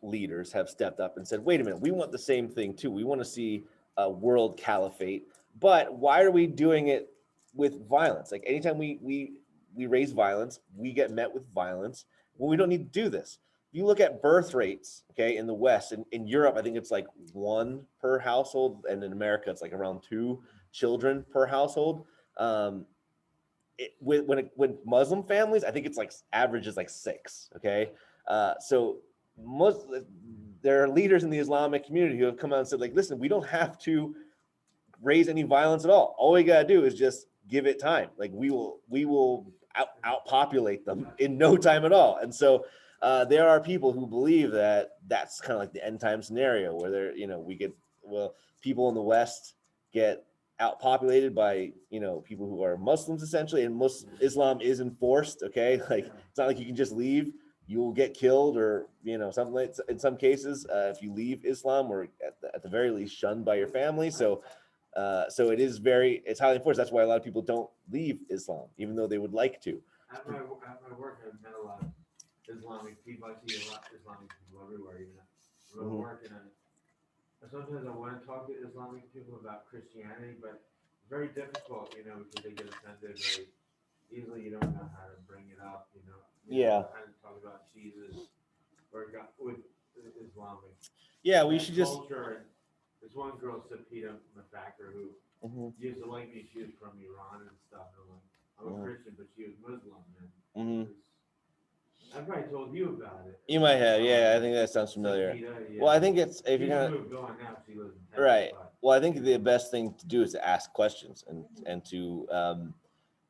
S2: leaders have stepped up and said, wait a minute, we want the same thing too. We want to see a world caliphate, but why are we doing it with violence? Like anytime we raise violence, we get met with violence. Well, we don't need to do this. If you look at birth rates, okay, in the West, in Europe, I think it's like 1 per household, and in America, it's like around 2 children per household. When Muslim families, I think it's like average is like 6. Okay, so there are leaders in the Islamic community who have come out and said, like, listen, we don't have to raise any violence at all. We gotta do is just give it time. Like we will outpopulate them in no time at all. And so there are people who believe that that's kind of like the end time scenario where people in the West get outpopulated by people who are Muslims essentially, and Islam is enforced. Okay, like it's not like you can just leave. You will get killed, or something like. In some cases, if you leave Islam, or at the very least shunned by your family. So it's highly enforced. That's why a lot of people don't leave Islam, even though they would like to.
S3: At my work, I've met a lot of Islamic people. I see a lot of Islamic people everywhere. At work, and sometimes I want to talk to Islamic people about Christianity, but it's very difficult, because they get offended very easily. You don't know how to bring it up,
S2: Yeah.
S3: Kind of talk about Jesus or God with Islamic.
S2: Yeah, we should just.
S3: Culture. There's one girl, Sapita Mafakar, who used to like me. She was from Iran and stuff. I'm a Christian, but she was Muslim. And I probably told you about it.
S2: You might have, yeah. I think that sounds familiar.
S3: Sapita, yeah.
S2: Well, I think it's if you're gonna.
S3: Moved on now. She lives in Texas,
S2: Right.
S3: but-
S2: Well, I think the best thing to do is to ask questions and to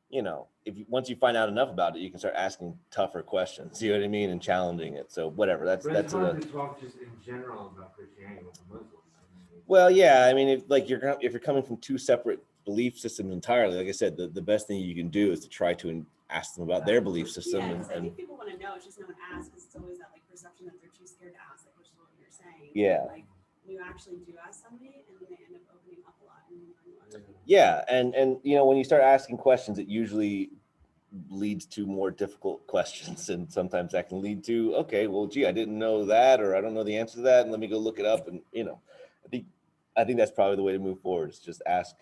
S2: you know, once you find out enough about it, you can start asking tougher questions. You know what I mean, and challenging it. So whatever.
S3: But it's
S2: That's
S3: hard to talk just in general about Christianity with the Muslims. I mean,
S2: well, yeah. I mean, if you're coming from two separate belief systems entirely, like I said, the best thing you can do is to try to ask them about their belief system.
S5: Yeah, 'cause I
S2: And
S5: think people want to know. It's just no one asks because it's always that like perception that they're too scared to ask, like which is what you're saying.
S2: Yeah.
S5: Like you actually do ask somebody, and then they end up opening up a lot. And
S2: yeah, and you know, when you start asking questions, it usually leads to more difficult questions, and sometimes that can lead to, okay, well, gee, I didn't know that, or I don't know the answer to that, and let me go look it up. And you know, I think that's probably the way to move forward, is just ask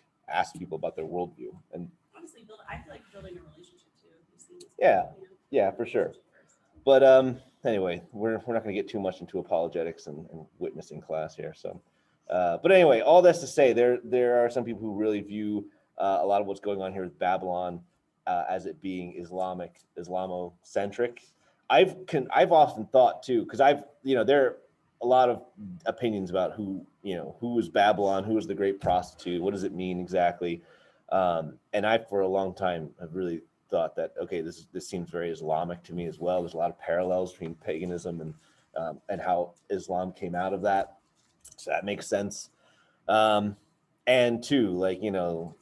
S2: people about their worldview. And
S5: honestly, I feel like building a relationship too. These things,
S2: Yeah,
S5: you know,
S2: yeah, for sure.
S5: relationship first.
S2: But anyway, we're not going to get too much into apologetics and witnessing class here. So, but anyway, all this to say, there are some people who really view a lot of what's going on here with Babylon as it being Islamocentric. I've often thought too, because there are a lot of opinions about who was Babylon, who was the great prostitute, what does it mean exactly, and I for a long time have really thought that, okay, this seems very Islamic to me as well. There's a lot of parallels between paganism and how Islam came out of that, so that makes sense. And two, like, you know,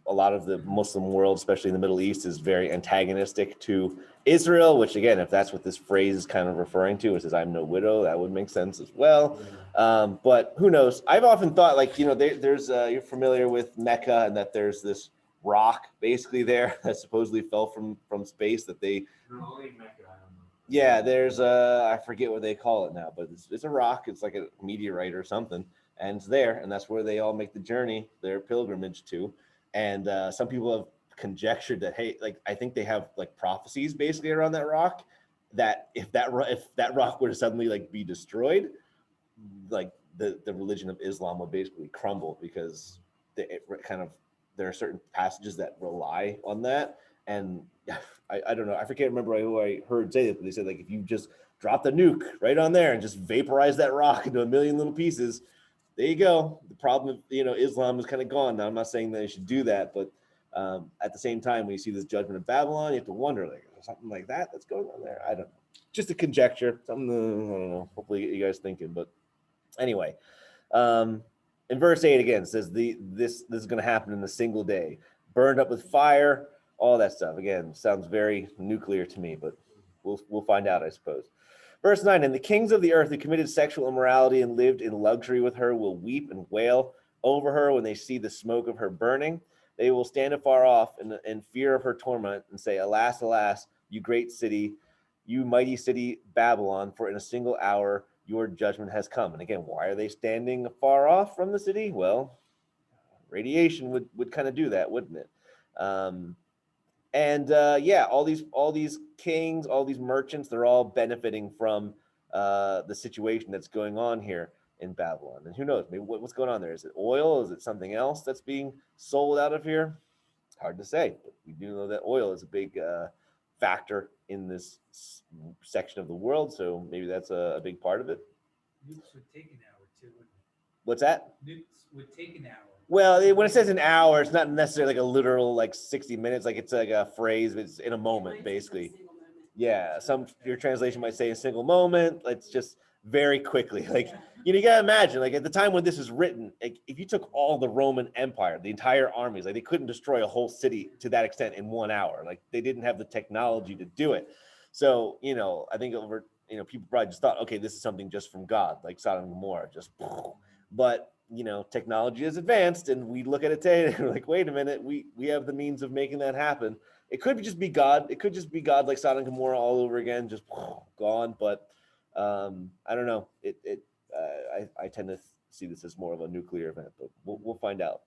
S2: a lot of the Muslim world, especially in the Middle East, is very antagonistic to Israel, which again, if that's what this phrase is kind of referring to, it says I'm no widow, that would make sense as well. But who knows? I've often thought, like, you know, there's you're familiar with Mecca, and that there's this rock basically there that supposedly fell from space that they
S3: No, only Mecca, I don't know.
S2: yeah, there's I forget what they call it now, but it's a rock. It's like a meteorite or something, and it's there, and that's where they all make the journey, their pilgrimage to. And some people have conjectured that, hey, like, I think they have like prophecies basically around that rock, that if that rock were to suddenly like be destroyed, like the religion of Islam would basically crumble, because there are certain passages that rely on that. And I don't know, I can't remember who I heard say that, but they said, like, if you just drop the nuke right on there and just vaporize that rock into a million little pieces, there you go. The problem of, you know, Islam is kind of gone. Now, I'm not saying that you should do that, but at the same time, when you see this judgment of Babylon, you have to wonder, like, something like that's going on there. I don't know. Just a conjecture. Something, I don't know. Hopefully get you guys thinking. But anyway, in verse 8 again, says this is going to happen in a single day, burned up with fire, all that stuff. Again, sounds very nuclear to me, but we'll find out, I suppose. Verse 9, and the kings of the earth who committed sexual immorality and lived in luxury with her will weep and wail over her when they see the smoke of her burning. They will stand afar off in fear of her torment and say, alas, alas, you great city, you mighty city Babylon, for in a single hour your judgment has come. And again, why are they standing afar off from the city? Well, radiation would kind of do that, wouldn't it? Yeah, all these kings, all these merchants, they're all benefiting from the situation that's going on here in Babylon. And who knows, maybe what's going on there? Is it oil? Is it something else that's being sold out of here? Hard to say, but we do know that oil is a big factor in this section of the world, so maybe that's a big part of it.
S6: Nukes would take an hour too, wouldn't
S2: What's that?
S6: it? Nukes would take an hour.
S2: Well, when it says an hour, it's not necessarily like a literal like 60 minutes. Like, it's like a phrase, it's in a moment, basically. Yeah, your translation might say a single moment. It's just very quickly. Like, you gotta imagine, like, at the time when this is written, like, if you took all the Roman Empire, the entire armies, like, they couldn't destroy a whole city to that extent in 1 hour. Like, they didn't have the technology to do it. So, I think people probably just thought, okay, this is something just from God, like Sodom and Gomorrah, just. But technology has advanced, and we look at it today and we're like, wait a minute, we have the means of making that happen. It could just be God. It could just be God, like Sodom and Gomorrah all over again, just gone. But I don't know. I tend to see this as more of a nuclear event, but we'll find out.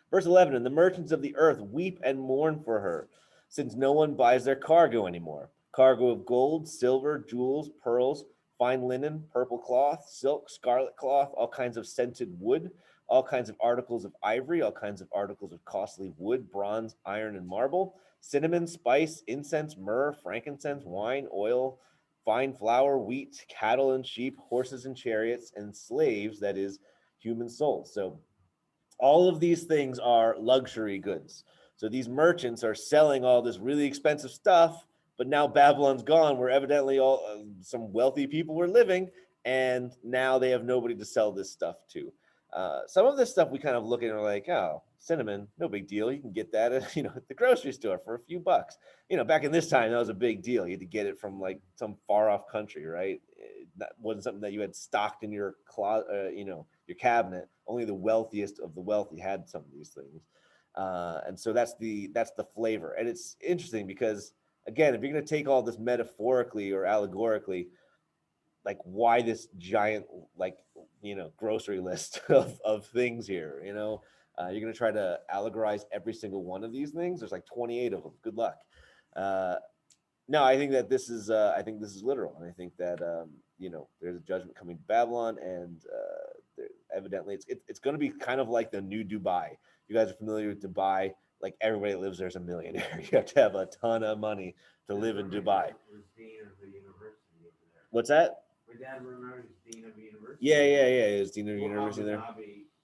S2: Verse 11, and the merchants of the earth weep and mourn for her, since no one buys their cargo anymore. Cargo of gold, silver, jewels, pearls, fine linen, purple cloth, silk, scarlet cloth, all kinds of scented wood, all kinds of articles of ivory, all kinds of articles of costly wood, bronze, iron, and marble, cinnamon, spice, incense, myrrh, frankincense, wine, oil, fine flour, wheat, cattle and sheep, horses and chariots, and slaves, that is, human souls. So all of these things are luxury goods. So these merchants are selling all this really expensive stuff, but now Babylon's gone, where evidently all some wealthy people were living, and now they have nobody to sell this stuff to. Some of this stuff we kind of look at and we're like, oh, cinnamon, no big deal. You can get that at, at the grocery store for a few bucks. Back in this time, that was a big deal. You had to get it from like some far off country, right? That wasn't something that you had stocked in your closet, your cabinet. Only the wealthiest of the wealthy had some of these things. And so that's the flavor. And it's interesting because, again, if you're going to take all this metaphorically or allegorically, like why this giant, grocery list of things here, you're going to try to allegorize every single one of these things. There's like 28 of them. Good luck. No, I think that this is literal. And I think that, there's a judgment coming to Babylon, and evidently it's going to be kind of like the new Dubai. You guys are familiar with Dubai. Like everybody that lives there is a millionaire. You have to have a ton of money to live in Dubai. What's that?
S3: My dad remembers dean of university.
S2: Yeah. He was dean of university there.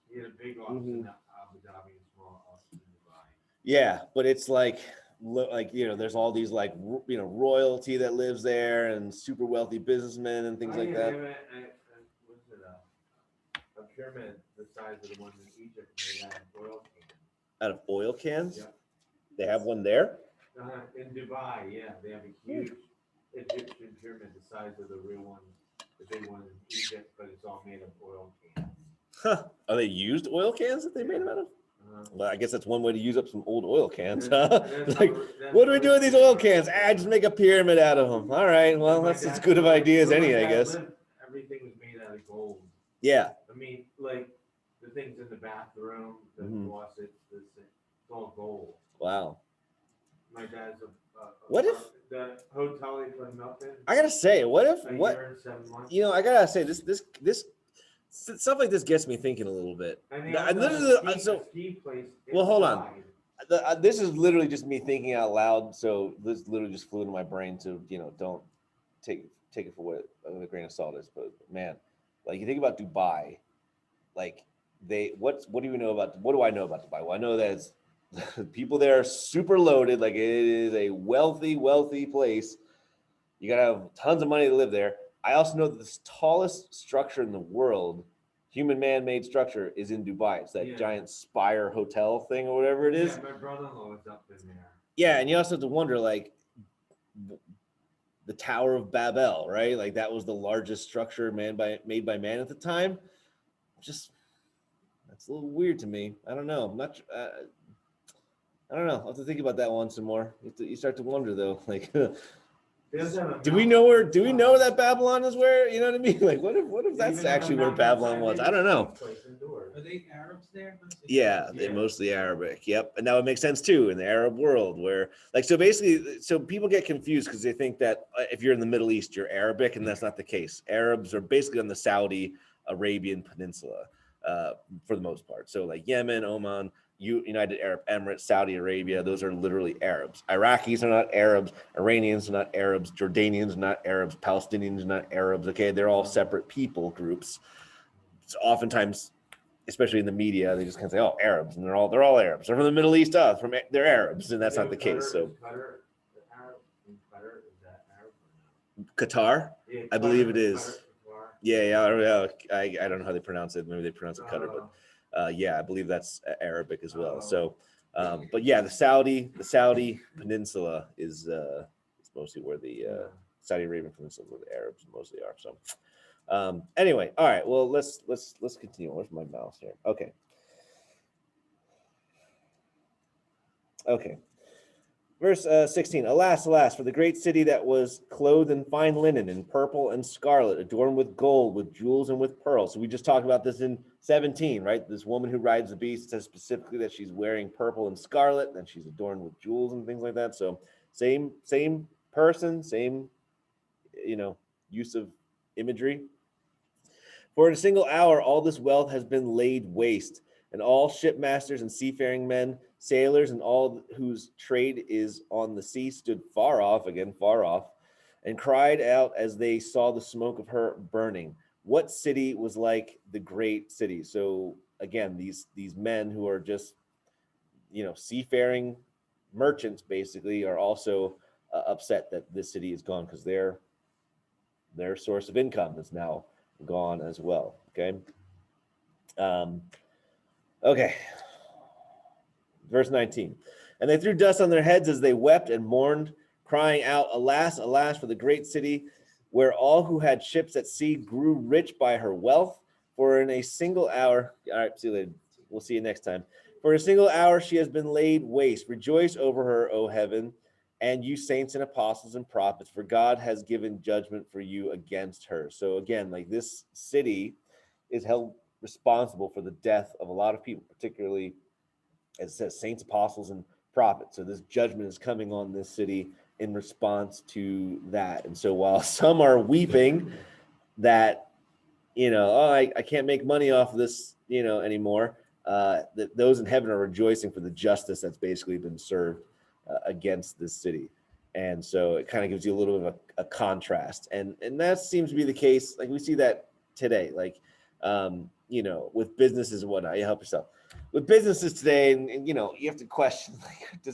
S3: He had a big office in Abu Dhabi and small office in Dubai.
S2: Yeah, but it's like there's all these royalty that lives there and super wealthy businessmen and things like that.
S3: What's it? A pyramid the size of the one in Egypt made out of oil cans.
S2: Out of oil cans?
S3: Yeah.
S2: They have one there?
S3: In Dubai, yeah, they have a huge Egyptian pyramid the size of the real one, the big one in Egypt, but it's all made of oil cans.
S2: Huh. Are they used oil cans that they made them out of? Well, I guess that's one way to use up some old oil cans, huh? Like, what do we do with these oil cans? Just make a pyramid out of them. All right, well, that's as good of idea as any, I guess.
S3: Everything was made out of gold.
S2: Yeah.
S3: I mean, like the things in the bathroom, the faucets, it's all gold.
S2: Wow.
S3: My dad's
S2: What if
S3: the hotel he put milk in?
S2: I gotta say, what if
S3: A
S2: what
S3: year and 7 months.
S2: I gotta say this stuff like this gets me thinking a little bit.
S3: And ski place
S2: Well, hold on.
S3: inside.
S2: This is literally just me thinking out loud. So this literally just flew into my brain. So don't take it for what a grain of salt is. But man, like you think about Dubai, like what do you know about? What do I know about Dubai? Well, I know that it's people there are super loaded. Like it is a wealthy place. You gotta have tons of money to live there. I also know that the tallest structure in the world, human man-made structure, is in Dubai. It's that giant spire hotel thing or whatever it is.
S3: Yeah, my brother-in-law was up in there.
S2: Yeah, and you also have to wonder, like, the Tower of Babel, right? Like that was the largest structure made by man at the time. Just that's a little weird to me. I don't know. I'm not. I don't know. I'll have to think about that one some more. You start to wonder though, like. Do we know where that Babylon is where, you know what I mean? Like, what if that's actually where Babylon was? I don't know.
S6: Are they Arabs there?
S2: Yeah, they're mostly Arabic. Yep. And that would make sense too in the Arab world where so people get confused because they think that if you're in the Middle East, you're Arabic, and that's not the case. Arabs are basically on the Saudi Arabian Peninsula for the most part. So like Yemen, Oman, United Arab Emirates, Saudi Arabia, those are literally Arabs. Iraqis are not Arabs. Iranians are not Arabs. Jordanians are not Arabs. Palestinians are not Arabs. Okay, they're all separate people groups. So oftentimes, especially in the media, they just kind of say, "Oh, Arabs," and they're all Arabs. They're from the Middle East. They're Arabs, and that's not the case. So Qatar, I believe it is. Yeah. I don't know how they pronounce it. Maybe they pronounce it Qatar, but. Yeah, I believe that's Arabic as well. So, but yeah, the Saudi Peninsula is mostly where the Saudi Arabian Peninsula, where the Arabs mostly are. So, anyway, all right. Well, let's continue. Where's my mouse here? Okay. Verse 16, alas, for the great city that was clothed in fine linen, in purple and scarlet, adorned with gold, with jewels, and with pearls. So we just talked about this in 17, right? This woman who rides the beast says specifically that she's wearing purple and scarlet, and she's adorned with jewels and things like that. So same person, same, use of imagery. For in a single hour, all this wealth has been laid waste, and all shipmasters and seafaring men, sailors, and all whose trade is on the sea stood far off, and cried out as they saw the smoke of her burning. What city was like the great city? So again, these men who are just, seafaring merchants basically are also upset that this city is gone because their source of income is now gone as well. Okay. Okay. Verse 19. And they threw dust on their heads as they wept and mourned, crying out, Alas, alas, for the great city, where all who had ships at sea grew rich by her wealth. For in a single hour, all right, see you later. We'll see you next time. For a single hour she has been laid waste. Rejoice over her, O heaven, and you saints and apostles and prophets, for God has given judgment for you against her. So again, like this city is held responsible for the death of a lot of people, particularly, as it says, saints, apostles, and prophets. So this judgment is coming on this city in response to that. And so while some are weeping that, I can't make money off of this, anymore, that those in heaven are rejoicing for the justice that's basically been served against this city. And so it kind of gives you a little bit of a contrast. And that seems to be the case. Like we see that today, like, with businesses and whatnot. You help yourself. With businesses today, and you have to question, like, do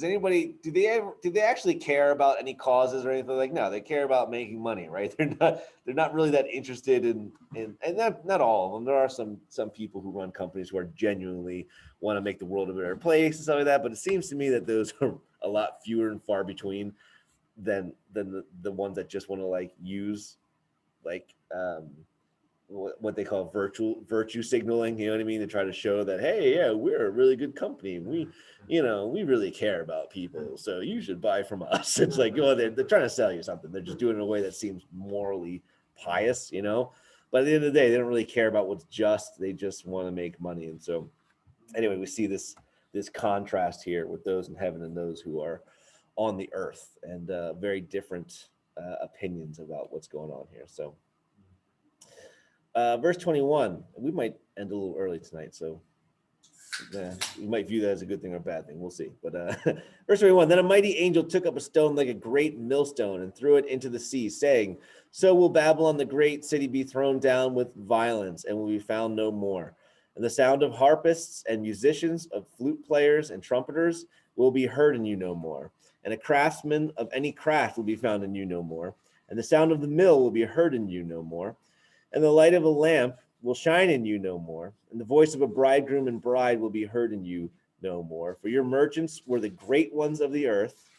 S2: they actually care about any causes or anything? Like, no, they care about making money, right? They're not really that interested in and not all of them. There are some people who run companies who are genuinely want to make the world a better place and stuff like that, but it seems to me that those are a lot fewer and far between than the ones that just want to like use like what they call virtue signaling, you know what I mean, to try to show that, hey, yeah, we're a really good company, we really care about people, so you should buy from us. It's like, they're trying to sell you something. They're just doing it in a way that seems morally pious, but at the end of the day, they don't really care about what's just. They just want to make money. And so anyway, we see this contrast here with those in heaven and those who are on the earth, and very different opinions about what's going on here. So verse 21, we might end a little early tonight, so we might view that as a good thing or a bad thing. We'll see. But verse 21, then a mighty angel took up a stone like a great millstone and threw it into the sea, saying, so will Babylon, the great city, be thrown down with violence and will be found no more. And the sound of harpists and musicians, of flute players and trumpeters will be heard in you no more. And a craftsman of any craft will be found in you no more. And the sound of the mill will be heard in you no more. And the light of a lamp will shine in you no more, and the voice of a bridegroom and bride will be heard in you no more. For your merchants were the great ones of the earth,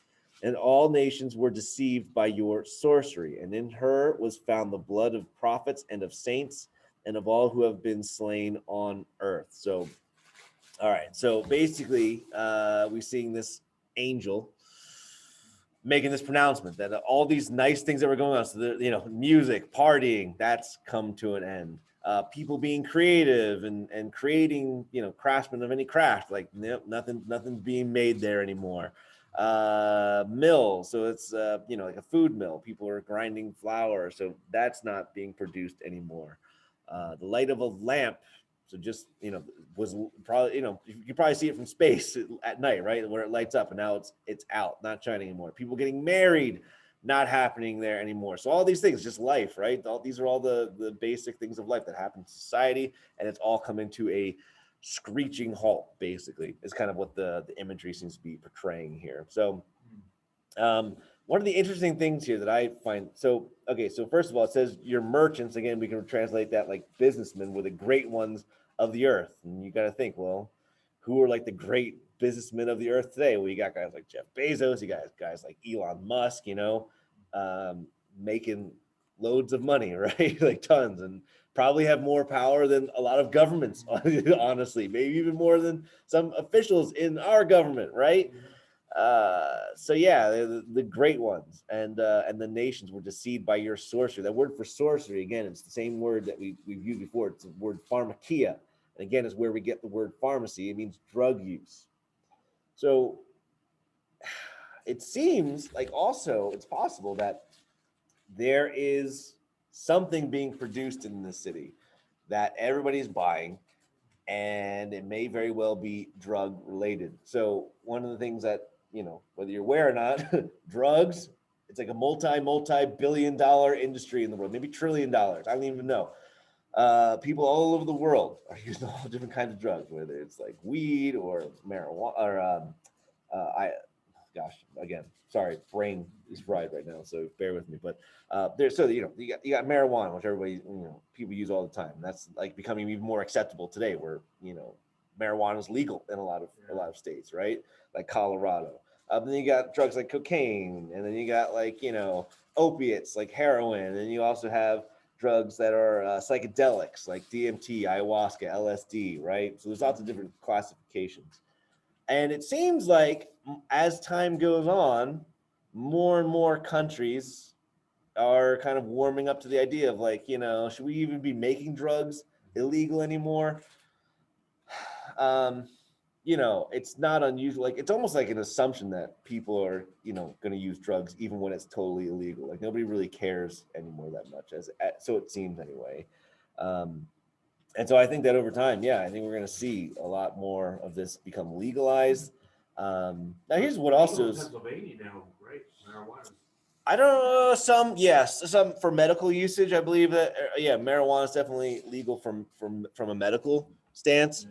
S2: and all nations were deceived by your sorcery. And in her was found the blood of prophets and of saints and of all who have been slain on earth. So, all right. So basically, we're seeing this angel making this pronouncement that all these nice things that were going on, so music, partying, that's come to an end. People being creative and creating, craftsmen of any craft, like nothing's being made there anymore. Mill, so it's like a food mill. People are grinding flour, so that's not being produced anymore. The light of a lamp, so just was probably you can probably see it from space at night, right, where it lights up, and now it's out, not shining anymore. People getting married, not happening there anymore. So all these things, just life, right? These are all the basic things of life that happen in society, and it's all coming to a screeching halt. Basically, is kind of what the imagery seems to be portraying here. So one of the interesting things here that I find, so first of all, it says your merchants, again, we can translate that like businessmen, were the great ones of the earth. And you got to think, well, who are like the great businessmen of the earth today? Well, you got guys like Jeff Bezos, you got guys like Elon Musk, making loads of money, right? Like tons, and probably have more power than a lot of governments, honestly, maybe even more than some officials in our government, right? So yeah, the great ones, and the nations were deceived by your sorcery. That word for sorcery, again, it's the same word that we've used before. It's the word pharmakia, and again, is where we get the word pharmacy. It means drug use. So it seems like also it's possible that there is something being produced in the city that everybody's buying, and it may very well be drug related. So one of the things that, whether you're aware or not, drugs, it's like a multi-billion dollar industry in the world, maybe $1 trillion. I don't even know. People all over the world are using all different kinds of drugs, whether it's like weed or marijuana or gosh, again, sorry, brain is fried right now, so bear with me. But there's so you got marijuana, which everybody people use all the time. That's like becoming even more acceptable today, where marijuana is legal in a lot of states, right? Like Colorado. Then you got drugs like cocaine, and then you got like opiates like heroin, and you also have drugs that are psychedelics like DMT, ayahuasca, LSD, right? So there's lots of different classifications. And it seems like as time goes on, more and more countries are kind of warming up to the idea of like, should we even be making drugs illegal anymore? It's not unusual. Like it's almost like an assumption that people are, going to use drugs even when it's totally illegal. Like nobody really cares anymore that much, so it seems anyway. And so I think that over time, I think we're going to see a lot more of this become legalized. Now here's what also is
S3: Pennsylvania now, right? Marijuana.
S2: I don't know, some for medical usage. I believe that marijuana is definitely legal from a medical stance.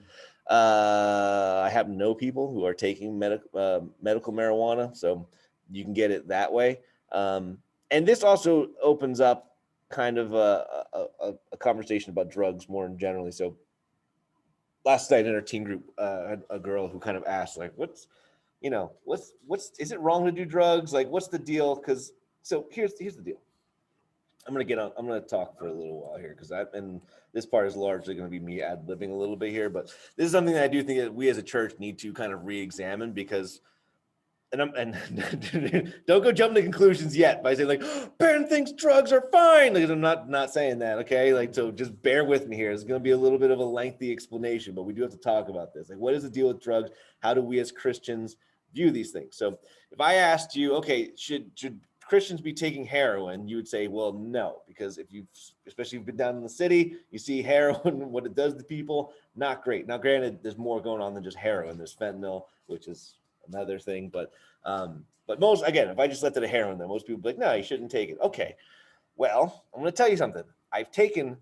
S2: I happen to know people who are taking medical marijuana, so you can get it that way. And this also opens up kind of a conversation about drugs more generally. So last night in our teen group, had a girl who kind of asked like, what's is it wrong to do drugs? Like, what's the deal? So here's the deal. I'm gonna talk for a little while here and this part is largely going to be me ad-libbing a little bit here, but this is something that I do think that we as a church need to kind of re-examine because and don't go jumping to conclusions yet by saying like Ben thinks drugs are fine. Like I'm not saying that, okay? Like so just bear with me here. It's going to be a little bit of a lengthy explanation, but we do have to talk about this. Like what is the deal with drugs? How do we as Christians view these things? So if I asked you, okay, should Christians be taking heroin? You would say, well, no, because especially if you've been down in the city, you see heroin, what it does to people, not great. Now, granted, there's more going on than just heroin. There's fentanyl, which is another thing, but most, again, if I just left it at heroin, then most people be like, no, you shouldn't take it. Okay, well, I'm going to tell you something. I've taken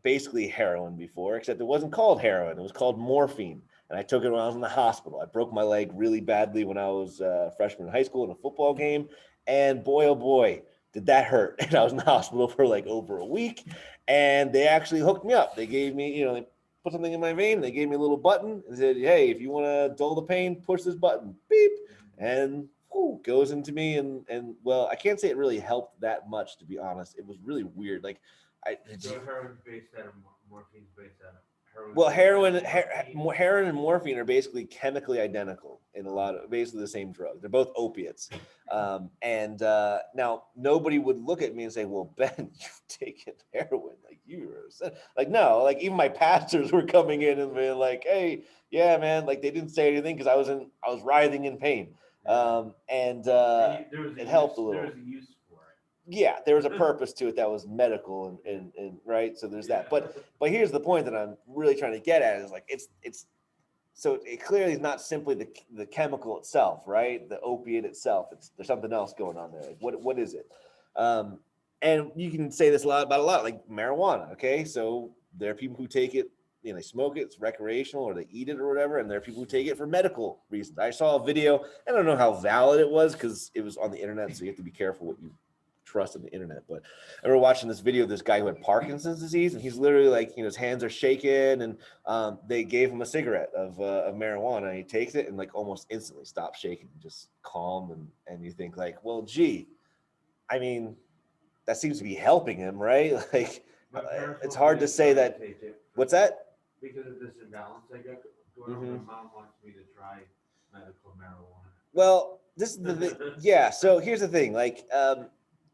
S2: basically heroin before, except it wasn't called heroin. It was called morphine. And I took it when I was in the hospital. I broke my leg really badly when I was a freshman in high school in a football game. And boy, oh boy, did that hurt. And I was in the hospital for like over a week. And they actually hooked me up. They gave me, they put something in my vein. They gave me a little button and said, hey, if you want to dull the pain, push this button. Beep. And goes into me. And well, I can't say it really helped that much, to be honest. It was really weird. Like
S3: So heroin's based out of morphine's based out of heroin.
S2: Well, heroin and morphine are basically chemically identical in basically the same drug. They're both opiates. Now nobody would look at me and say, well, Ben, you've taken heroin. Like, no, like even my pastors were coming in and being like, hey, yeah, man. Like they didn't say anything because I was writhing in pain. It helped a little.
S3: There was a use for it.
S2: Yeah, there was a purpose to it that was medical and right. So there's that. But here's the point that I'm really trying to get at is like it's so it clearly is not simply the chemical itself, right? The opiate itself. There's something else going on there. Like what is it? And you can say this about a lot, like marijuana. Okay, so there are people who take it, they smoke it, it's recreational, or they eat it or whatever, and there are people who take it for medical reasons. I saw a video. I don't know how valid it was because it was on the internet, so you have to be careful what you trust on the internet. But I remember watching this video of this guy who had Parkinson's disease, and he's literally like, his hands are shaking, and they gave him a cigarette of marijuana, and he takes it and like almost instantly stops shaking, just calm, and you think like, well, gee, I mean, that seems to be helping him, right? Like, it's hard to say that. What's that?
S3: Because of this imbalance I got going on, my mom wants me to try medical marijuana.
S2: Well, this is the thing. Yeah. So here's the thing. Like,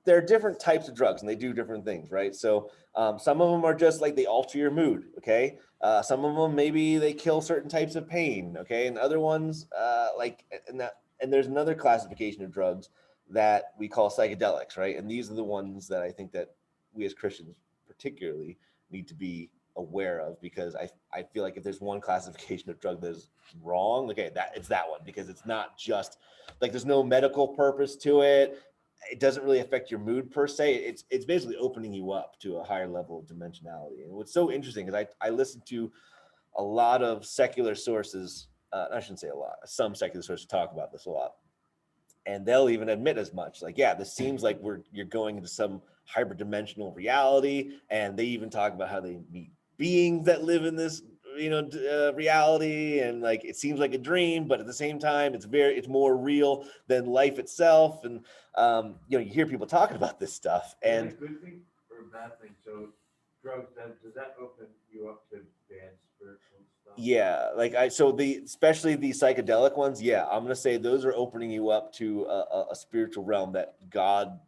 S2: there are different types of drugs, and they do different things, right? So some of them are just like they alter your mood. Okay. Some of them maybe they kill certain types of pain. Okay, and other ones and there's another classification of drugs that we call psychedelics, right? And these are the ones that I think that we as Christians particularly need to be aware of, because I feel like if there's one classification of drug that is wrong, okay, it's that one, because it's not just like there's no medical purpose to it. It doesn't really affect your mood per se. It's basically opening you up to a higher level of dimensionality. And what's so interesting is I listen to a lot of secular sources. I shouldn't say a lot. Some secular sources talk about this a lot. And they'll even admit as much. Like, yeah, this seems like you're going into some hyperdimensional reality, and they even talk about how they meet beings that live in this, reality, and like it seems like a dream, but at the same time, it's more real than life itself. And you hear people talking about this stuff,
S3: Is that
S2: and
S3: a good thing or a bad thing? So drugs, does that open you up to bad spiritual stuff?
S2: yeah, like especially the psychedelic ones, yeah, I'm gonna say those are opening you up to a spiritual realm that God.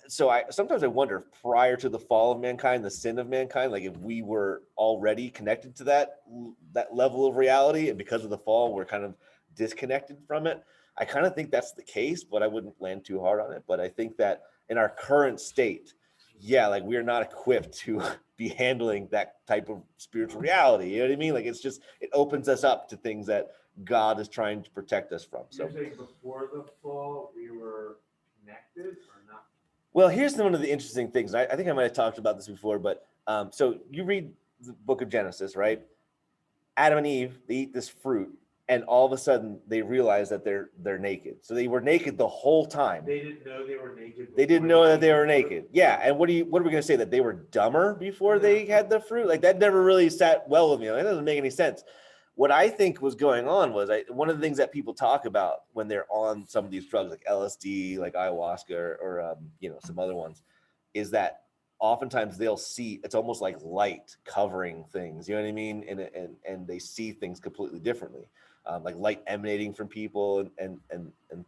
S2: So sometimes I wonder if prior to the fall of mankind, the sin of mankind, like if we were already connected to that level of reality, and because of the fall, we're kind of disconnected from it. I kind of think that's the case, but I wouldn't land too hard on it. But I think that in our current state, yeah, like we are not equipped to be handling that type of spiritual reality. You know what I mean? Like it opens us up to things that God is trying to protect us from. So
S3: You're saying before the fall, we were connected or not?
S2: well, here's one of the interesting things. I think I might have talked about this before, but so you read the book of Genesis, right? Adam and Eve, they eat this fruit, and all of a sudden they realize that they're naked. So they were naked the whole time.
S3: They didn't know they were naked.
S2: They didn't
S3: before
S2: know that they
S3: ate
S2: were
S3: the fruit?
S2: naked. Yeah, and what are we going to say, that they were dumber before they had the fruit? Like that never really sat well with me. Like, that doesn't make any sense. What I think was going on was one of the things that people talk about when they're on some of these drugs, like LSD, like ayahuasca, or some other ones, is that oftentimes they'll see, it's almost like light covering things. You know what I mean? And they see things completely differently, like light emanating from people and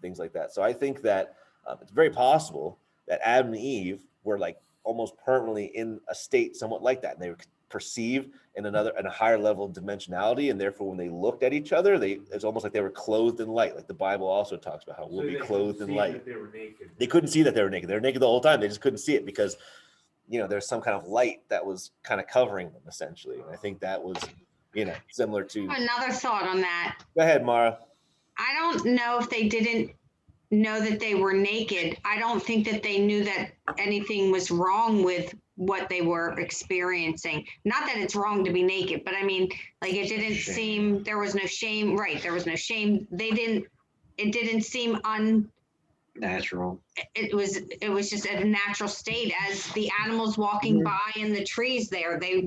S2: things like that. So I think that it's very possible that Adam and Eve were like almost permanently in a state somewhat like that, and they were perceive in a higher level of dimensionality, and therefore when they looked at each other, it's almost like they were clothed in light. Like the Bible also talks about how we'll be clothed in light.
S3: They were naked.
S2: They couldn't see that they were naked. They were naked the whole time. They just couldn't see it because there's some kind of light that was kind of covering them essentially. And I think that was similar to.
S4: Another thought on that.
S2: Go ahead, Mara.
S4: I don't know if they didn't know that they were naked. I don't think that they knew that anything was wrong with what they were experiencing. Not that it's wrong to be naked, but I mean, like it didn't seem, there was no shame, right? There was no shame. It didn't seem
S7: natural.
S4: It was just at a natural state as the animals walking by in the trees there. They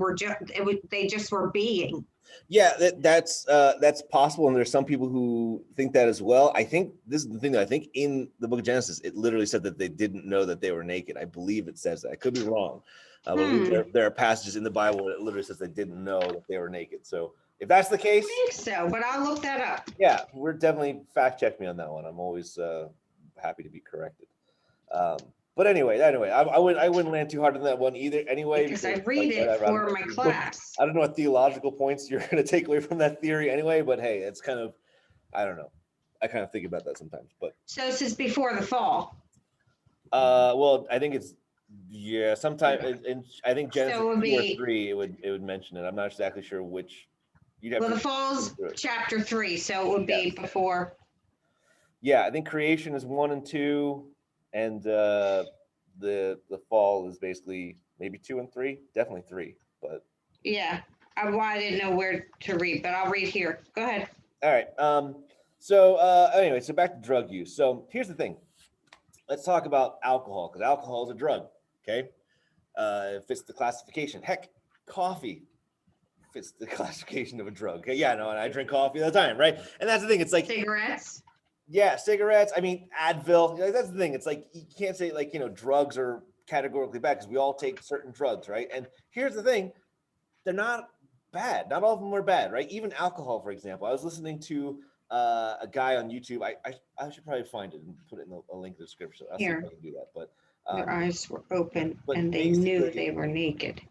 S4: just were being.
S2: Yeah, that's possible, and there's some people who think that as well. I think this is the thing that I think in the book of Genesis, it literally said that they didn't know that they were naked. I believe it says that. I could be wrong. But there are passages in the Bible where it literally says they didn't know that they were naked. So if that's the case,
S4: I think so, but I'll look that up.
S2: yeah, we're definitely fact check me on that one. I'm always happy to be corrected. But anyway, I wouldn't land too hard on that one either. Anyway,
S4: Because I read it for my class.
S2: I don't know what theological points you're going to take away from that theory anyway, but hey, it's kind of, I don't know. I kind of think about that sometimes, but.
S4: So this is before the fall.
S2: Well, I think it's, yeah, sometime in I think Genesis
S4: So it would
S2: 2 or
S4: be-
S2: 3, it would mention it. I'm not exactly sure which. You'd have
S4: Well,
S2: to
S4: the fall's
S2: go through it.
S4: chapter 3, so it would be before.
S2: Yeah, I think creation is 1 and 2, and the fall is basically maybe 2 and 3, definitely 3. But
S4: Yeah, I didn't know where to read, but I'll read here. Go ahead.
S2: all right. So anyway, so back to drug use. So here's the thing. Let's talk about alcohol, because alcohol is a drug. Okay, it fits the classification. Heck, coffee fits the classification of a drug. Okay, yeah, no, and I drink coffee all the time, right? And that's the thing. It's like,
S4: Cigarettes.
S2: yeah, cigarettes. I mean, Advil. Like, that's the thing. It's like you can't say like drugs are categorically bad because we all take certain drugs, right? And here's the thing: they're not bad. Not all of them are bad, right? Even alcohol, for example. I was listening to a guy on YouTube. I should probably find it and put it in a link in the description. I'll see if I can do that. But
S4: Their eyes were open
S2: but
S4: and they knew
S2: basically-
S4: they were naked.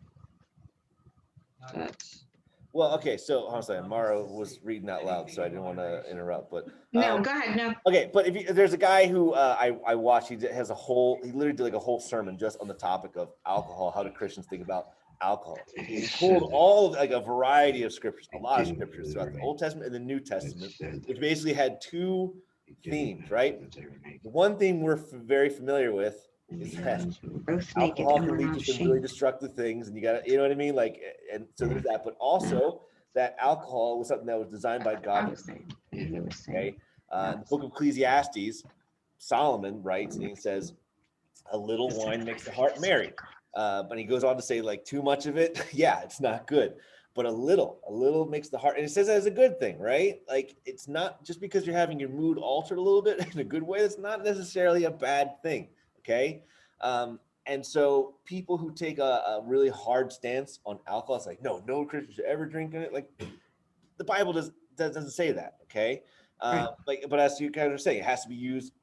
S4: That's-
S2: well, okay. So honestly, Mara was reading out loud, so I didn't want to interrupt. But
S4: No, go ahead. No.
S2: okay, but there's a guy who I watched. He has he literally did like a whole sermon just on the topic of alcohol. How do Christians think about alcohol? He pulled all of, like a variety of scriptures, a lot of scriptures throughout the Old Testament and the New Testament, which basically had two themes, right? The one theme we're very familiar with is that
S4: Both naked
S2: alcohol
S4: and
S2: can
S4: were
S2: lead
S4: not
S2: to some really
S4: ashamed.
S2: destructive things, and you got to, you know what I mean? Like, and so there's that, but also that alcohol was something that was designed by
S4: I
S2: God.
S4: was saying, and he was saying,
S2: Okay, the book of Ecclesiastes Solomon writes and he says, a little wine makes the heart merry. But he goes on to say, like, too much of it, yeah, it's not good. But a little makes the heart, and it says that as a good thing, right? Like, it's not just because you're having your mood altered a little bit in a good way, that's not necessarily a bad thing, okay? And so people who take a really hard stance on alcohol, it's like, no Christian should ever drink it. Like, the Bible doesn't say that, okay?
S4: Right.
S2: But as you kind of say, it has to be used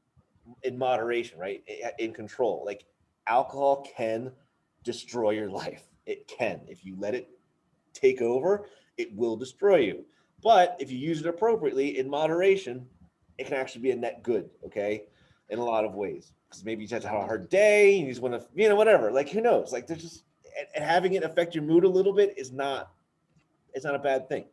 S2: in moderation, right? In control. Like, alcohol can destroy your life. It can. If you let it take over, it will destroy you. But if you use it appropriately in moderation, it can actually be a net good, okay? In a lot of ways. Because maybe you just had a hard day, and you just want to, whatever. Like, who knows? Like, there's just, and having it affect your mood a little bit is not, it's not a bad thing.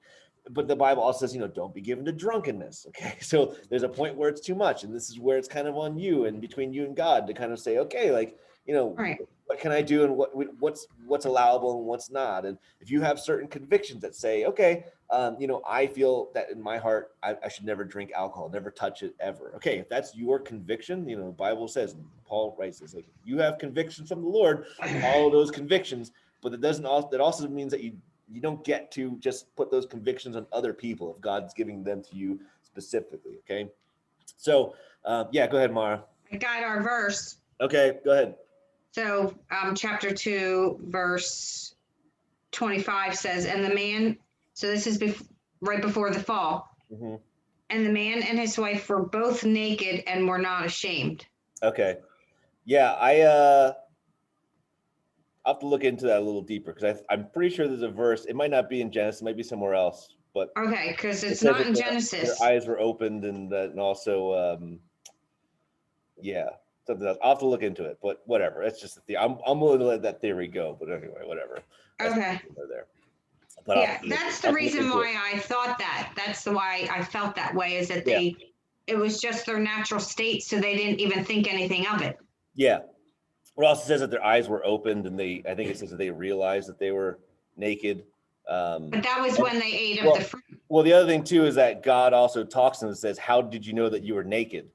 S2: But the Bible also says, don't be given to drunkenness. Okay. So there's a point where it's too much. And this is where it's kind of on you and between you and God to kind of say, okay, like,
S4: Right.
S2: what can I do and what's allowable and what's not? And if you have certain convictions that say, okay, I feel that in my heart, I should never drink alcohol, never touch it ever. Okay. If that's your conviction, the Bible says, Paul writes this, like, you have convictions from the Lord, follow those convictions, but that also means that you don't get to just put those convictions on other people if God's giving them to you specifically. Okay. So, go ahead, Mara.
S4: I got our verse.
S2: Okay, go ahead.
S4: So, chapter 2, verse 25 says, and the man, so this is right before the fall,
S2: Mm-hmm.
S4: and the man and his wife were both naked and were not ashamed.
S2: Okay. Yeah, I'll have to look into that a little deeper because I'm pretty sure there's a verse. It might not be in Genesis, it might be somewhere else, but
S4: Okay, because
S2: it
S4: it's
S2: says
S4: not
S2: that
S4: in
S2: their
S4: Genesis.
S2: eyes were opened and also, something else. I'll have to look into it, but whatever. It's just I'm willing to let that theory go, but anyway, whatever. That's
S4: Okay.
S2: there. But
S4: Yeah, that's the reason why I thought that. That's why I felt that way, is that it was just their natural state, so they didn't even think anything of it.
S2: Yeah. It also says that their eyes were opened and I think it says that they realized that they were naked.
S4: But that was when they ate
S2: well,
S4: of the fruit.
S2: Well, the other thing too is that God also talks to them and says, how did you know that you were naked?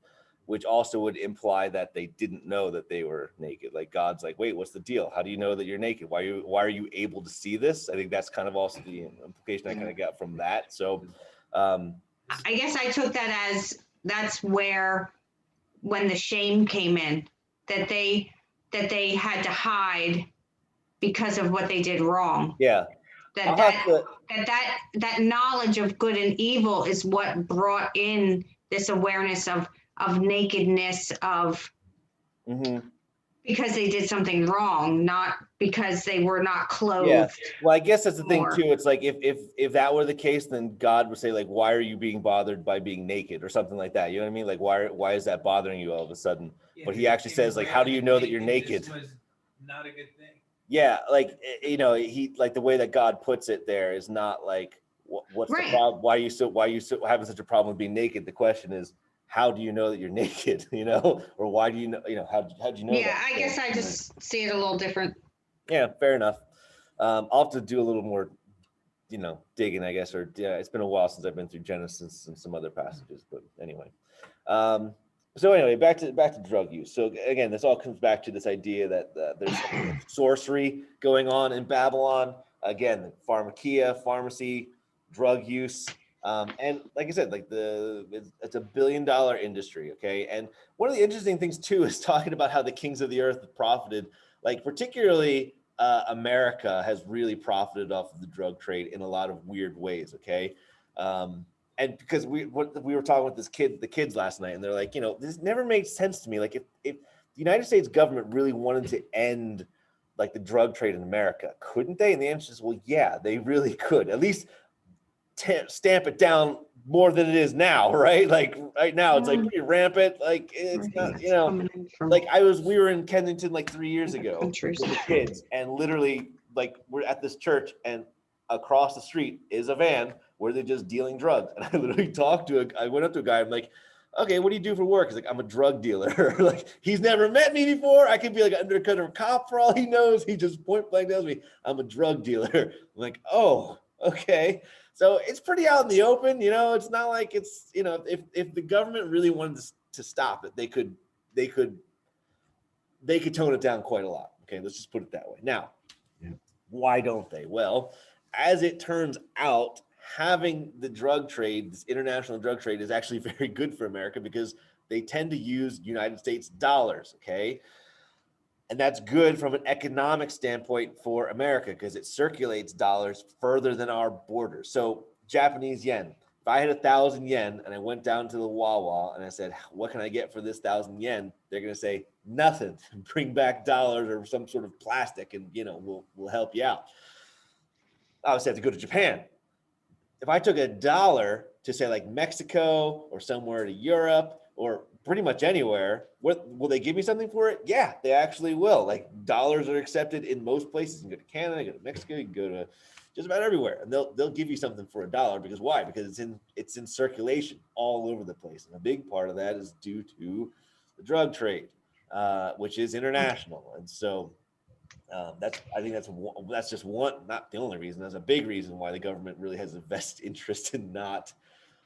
S2: Which also would imply that they didn't know that they were naked. Like, God's like, wait, what's the deal? How do you know that you're naked? Why are you able to see this? I think that's kind of also the implication I kind of got from that. So
S4: I guess I took that as that's where, when the shame came in, that they had to hide because of what they did wrong.
S2: yeah.
S4: That knowledge of good and evil is what brought in this awareness of nakedness, because they did something wrong, not because they were not clothed.
S2: Yeah. Well, I guess that's the thing
S4: Or-
S2: too. It's like if that were the case, then God would say, like, why are you being bothered by being naked or something like that? You know what I mean? Like, why is that bothering you all of a sudden?
S6: Yeah,
S2: But he actually says, like, how do you know that you're naked?
S6: Was not a good thing.
S2: Yeah, like, he, like, the way that God puts it there is not like what's
S4: Right.
S2: the problem? Why are you so having such a problem with being naked? The question is, how do you know that you're naked? Or why do you know? How do you know?
S4: Yeah,
S2: that?
S4: I guess I just see it a little different.
S2: Yeah, fair enough. I'll have to do a little more, digging, I guess, it's been a while since I've been through Genesis and some other passages, but anyway. So anyway, back to drug use. So again, this all comes back to this idea that there's sorcery going on in Babylon. Again, pharmakia, pharmacy, drug use. And like I said, like it's $1 billion industry. Okay. And one of the interesting things too is talking about how the kings of the earth have profited, like particularly America has really profited off of the drug trade in a lot of weird ways. Okay. And because we were talking with the kids last night, and they're like, this never made sense to me. Like, if the United States government really wanted to end like the drug trade in America, couldn't they? And the answer is, well, yeah, they really could. At least stamp it down more than it is now, right? Like right now, it's like pretty rampant. Like it's not, like we were in Kensington like 3 years ago with the kids, and literally like we're at this church, and across the street is a van where they're just dealing drugs. And I literally I went up to a guy, I'm like, okay, what do you do for work? He's like, I'm a drug dealer. Like, he's never met me before. I could be like an undercover cop for all he knows. He just point blank tells me I'm a drug dealer. I'm like, oh, okay. So it's pretty out in the open, you know. It's not like it's, you know, if the government really wanted to stop it, they could tone it down quite a lot. Okay, let's just put it that way. Now, why don't they? Well, as it turns out, having the drug trade, this international drug trade, is actually very good for America because they tend to use United States dollars. Okay. And that's good from an economic standpoint for America because it circulates dollars further than our borders. So Japanese yen, if I had 1,000 yen and I went down to the Wawa and I said, what can I get for this 1,000 yen? They're going to say nothing. Bring back dollars or some sort of plastic and, you know, we'll help you out. I obviously have to go to Japan. If I took $1 to say like Mexico or somewhere to Europe or pretty much anywhere, will they give me something for it? Yeah, they actually will. Like dollars are accepted in most places. You can go to Canada, go to Mexico, you can go to just about everywhere, and they'll give you something for $1 because why? Because it's in circulation all over the place, and a big part of that is due to the drug trade, which is international, and so. I think that's just one, not the only reason. That's a big reason why the government really has a vested interest in not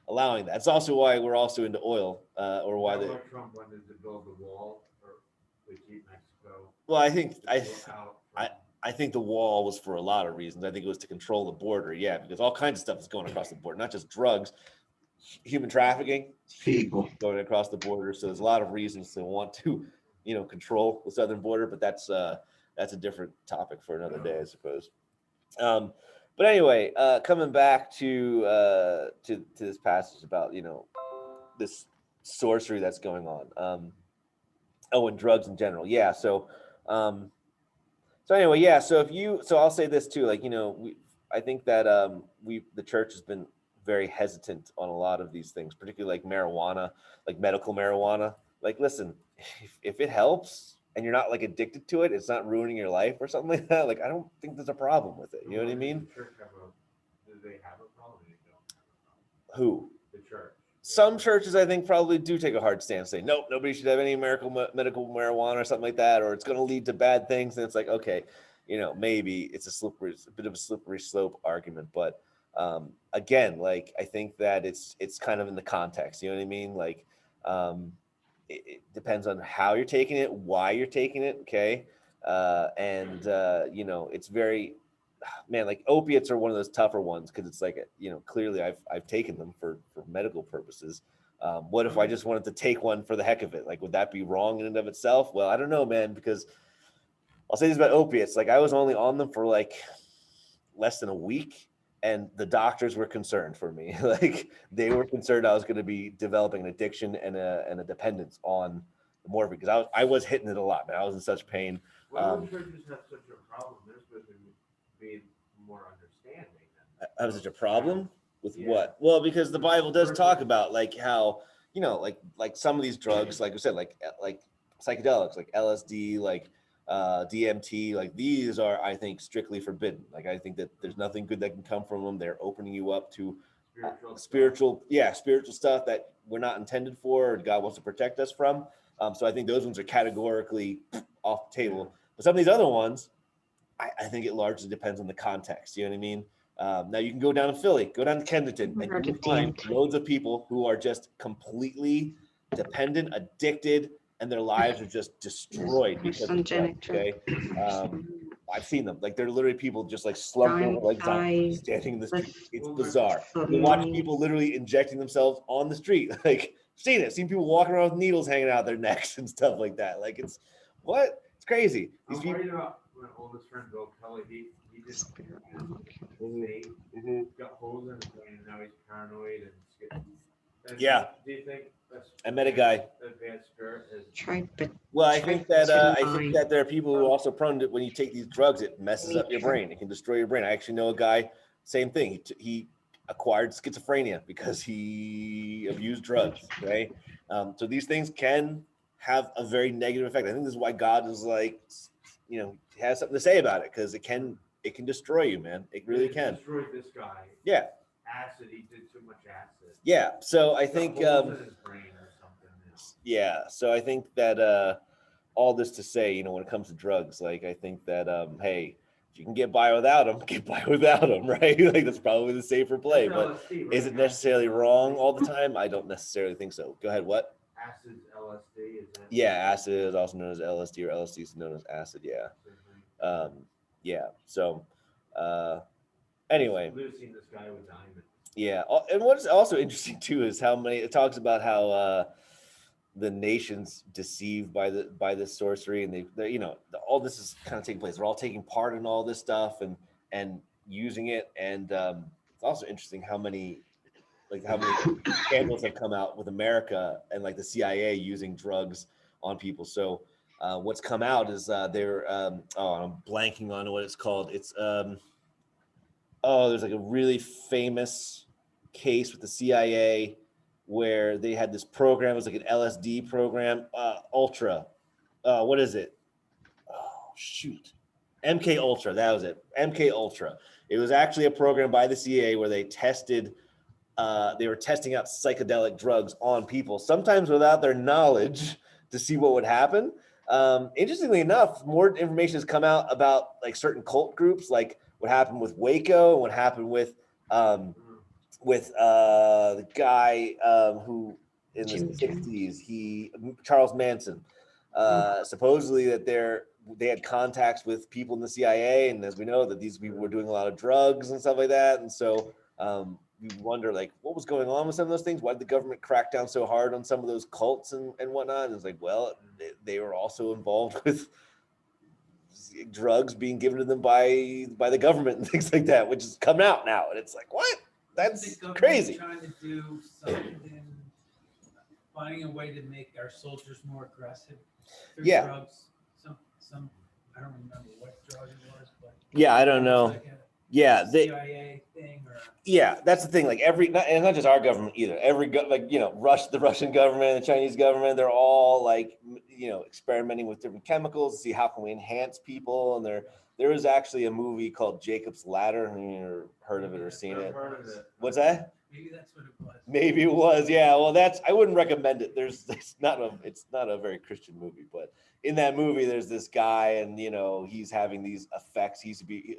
S2: allowing that. It's also why we're also into oil, or why
S3: That's why Trump wanted to build the wall to keep Mexico.
S2: Well, I think the wall was for a lot of reasons. I think it was to control the border, yeah, because all kinds of stuff is going across the border, not just drugs, human trafficking,
S7: People.
S2: going across the border. So there's a lot of reasons to want to, you know, control the southern border, but that's a different topic for another day, I suppose. But anyway, coming back to this passage about, you know, this sorcery that's going on. And drugs in general. Yeah. So anyway, yeah. So I'll say this too, like, you know, I think that the church has been very hesitant on a lot of these things, particularly like marijuana, like medical marijuana. Like, listen, if it helps, and you're not like addicted to it, it's not ruining your life or something like that. Like, I don't think there's a problem with it. You know what I mean?
S3: Do they have a problem?
S2: Who?
S3: The church.
S2: Some churches, I think, probably do take a hard stance, say, nope, nobody should have any medical marijuana or something like that, or it's going to lead to bad things. And it's like, okay, you know, maybe it's a bit of a slippery slope argument. But again, like, I think that it's kind of in the context. You know what I mean? Like, it depends on how you're taking it, why you're taking it. Okay. You know, it's very, man, like opiates are one of those tougher ones. Cause it's like, you know, clearly I've taken them for medical purposes. What if I just wanted to take one for the heck of it? Like, would that be wrong in and of itself? Well, I don't know, man, because I'll say this about opiates. Like, I was only on them for like less than a week. And the doctors were concerned for me. Like, they were concerned I was going to be developing an addiction and a dependence on the morphine because I was hitting it a lot, man. I was in such pain.
S3: Well, those churches have such a problem. They're supposed to be more understanding.
S2: I have such a problem with
S3: Yeah.
S2: what? Well, because the Bible does talk about like how, you know, like some of these drugs, like I said, like psychedelics, like LSD, like DMT, like these are, I think, strictly forbidden. Like, I think that there's nothing good that can come from them. They're opening you up to spiritual stuff that we're not intended for, or God wants to protect us from. So I think those ones are categorically off the table. But some of these other ones, I think it largely depends on the context. You know what I mean? Now you can go down to Philly, go down to Kensington, and you find loads of people who are just completely dependent, addicted, and their lives are just destroyed because of drugs, okay? I've seen them. Like, they're literally people just like slumped over like zombies, standing in the street. It's bizarre. You watch people literally injecting themselves on the street. Like, seen people walking around with needles hanging out their necks and stuff like that. Like, it's crazy. These
S3: I'm
S2: people.
S3: worried about my oldest friend Bill Kelly. He just got holes in his brain, and now he's paranoid and scared.
S2: Yeah.
S3: Do you think that's
S2: I met a guy.
S3: that bad spirit is
S2: Well, I think that there are people who are also prone to, when you take these drugs, it messes up your brain. It can destroy your brain. I actually know a guy, same thing. He acquired schizophrenia because he abused drugs. Okay, so these things can have a very negative effect. I think this is why God is like, you know, has something to say about it, because it can destroy you, man. It really can.
S3: Destroyed this guy.
S2: Yeah.
S3: Acid. He did too much acid.
S2: Yeah. So I think.
S3: Holes in his brain or something.
S2: Yeah. So I think that all this to say, you know, when it comes to drugs, like, I think that hey, if you can get by without them, get by without them, right? Like that's probably the safer play.
S3: That's
S2: But
S3: LSD, right?
S2: is it necessarily wrong all the time? I don't necessarily think so. Go ahead. What?
S3: Acids, LSD, is that?
S2: Yeah, acid is also known as LSD, or LSD is known as acid. Yeah. Yeah. So, anyway,
S3: Lucy, this guy with diamond.
S2: yeah. And what's also interesting too is how many it talks about how the nation's deceived by this sorcery, and they all this is kind of taking place. They're all taking part in all this stuff and using it. And it's also interesting how many scandals have come out with America and like the CIA using drugs on people. So what's come out is they're I'm blanking on what it's called. It's there's like a really famous case with the CIA where they had this program. It was like an LSD program, Ultra. What is it? Oh shoot, MK Ultra. That was it. MK Ultra. It was actually a program by the CIA where they tested. They were testing out psychedelic drugs on people, sometimes without their knowledge, to see what would happen. Interestingly enough, more information has come out about like certain cult groups, like what happened with Waco and what happened with the guy who in the 60s, Charles Manson. Supposedly that they had contacts with people in the CIA, and as we know that these people were doing a lot of drugs and stuff like that, and so we wonder like what was going on with some of those things. Why did the government crack down so hard on some of those cults and whatnot? And it's like, well, they were also involved with drugs being given to them by the government and things like that, which is coming out now, and it's like, what? That's crazy.
S6: Trying to do something, finding a way to make our soldiers more aggressive through drugs. Some I don't remember what drug it was, but
S2: yeah, I don't know.
S6: Like
S2: yeah,
S6: CIA thing or
S2: yeah, that's the thing. Like and not just our government either. Every the Russian government, the Chinese government, they're all like experimenting with different chemicals to see how can we enhance people. And there was actually a movie called Jacob's Ladder. Have you ever heard of it or seen it?
S3: Heard of it.
S2: What's that?
S6: maybe that's what it was.
S2: Maybe it was. Yeah. Well, I wouldn't recommend it. It's not a very Christian movie, but in that movie, there's this guy, and he's having these effects. He used to be,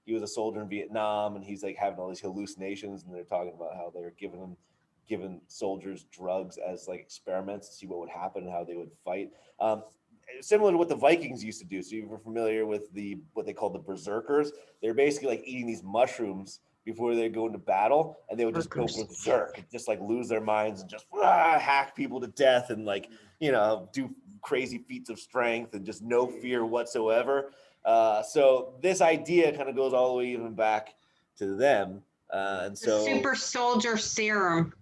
S2: he was a soldier in Vietnam, and he's like having all these hallucinations, and they're talking about how they're giving soldiers drugs as like experiments to see what would happen and how they would fight. Similar to what the Vikings used to do. So you were familiar with what they called the berserkers. They're basically like eating these mushrooms before they go into battle, and they would just go berserk, just like lose their minds and just hack people to death and like do crazy feats of strength and just no fear whatsoever. So this idea kind of goes all the way even back to them, and so
S4: Super soldier serum.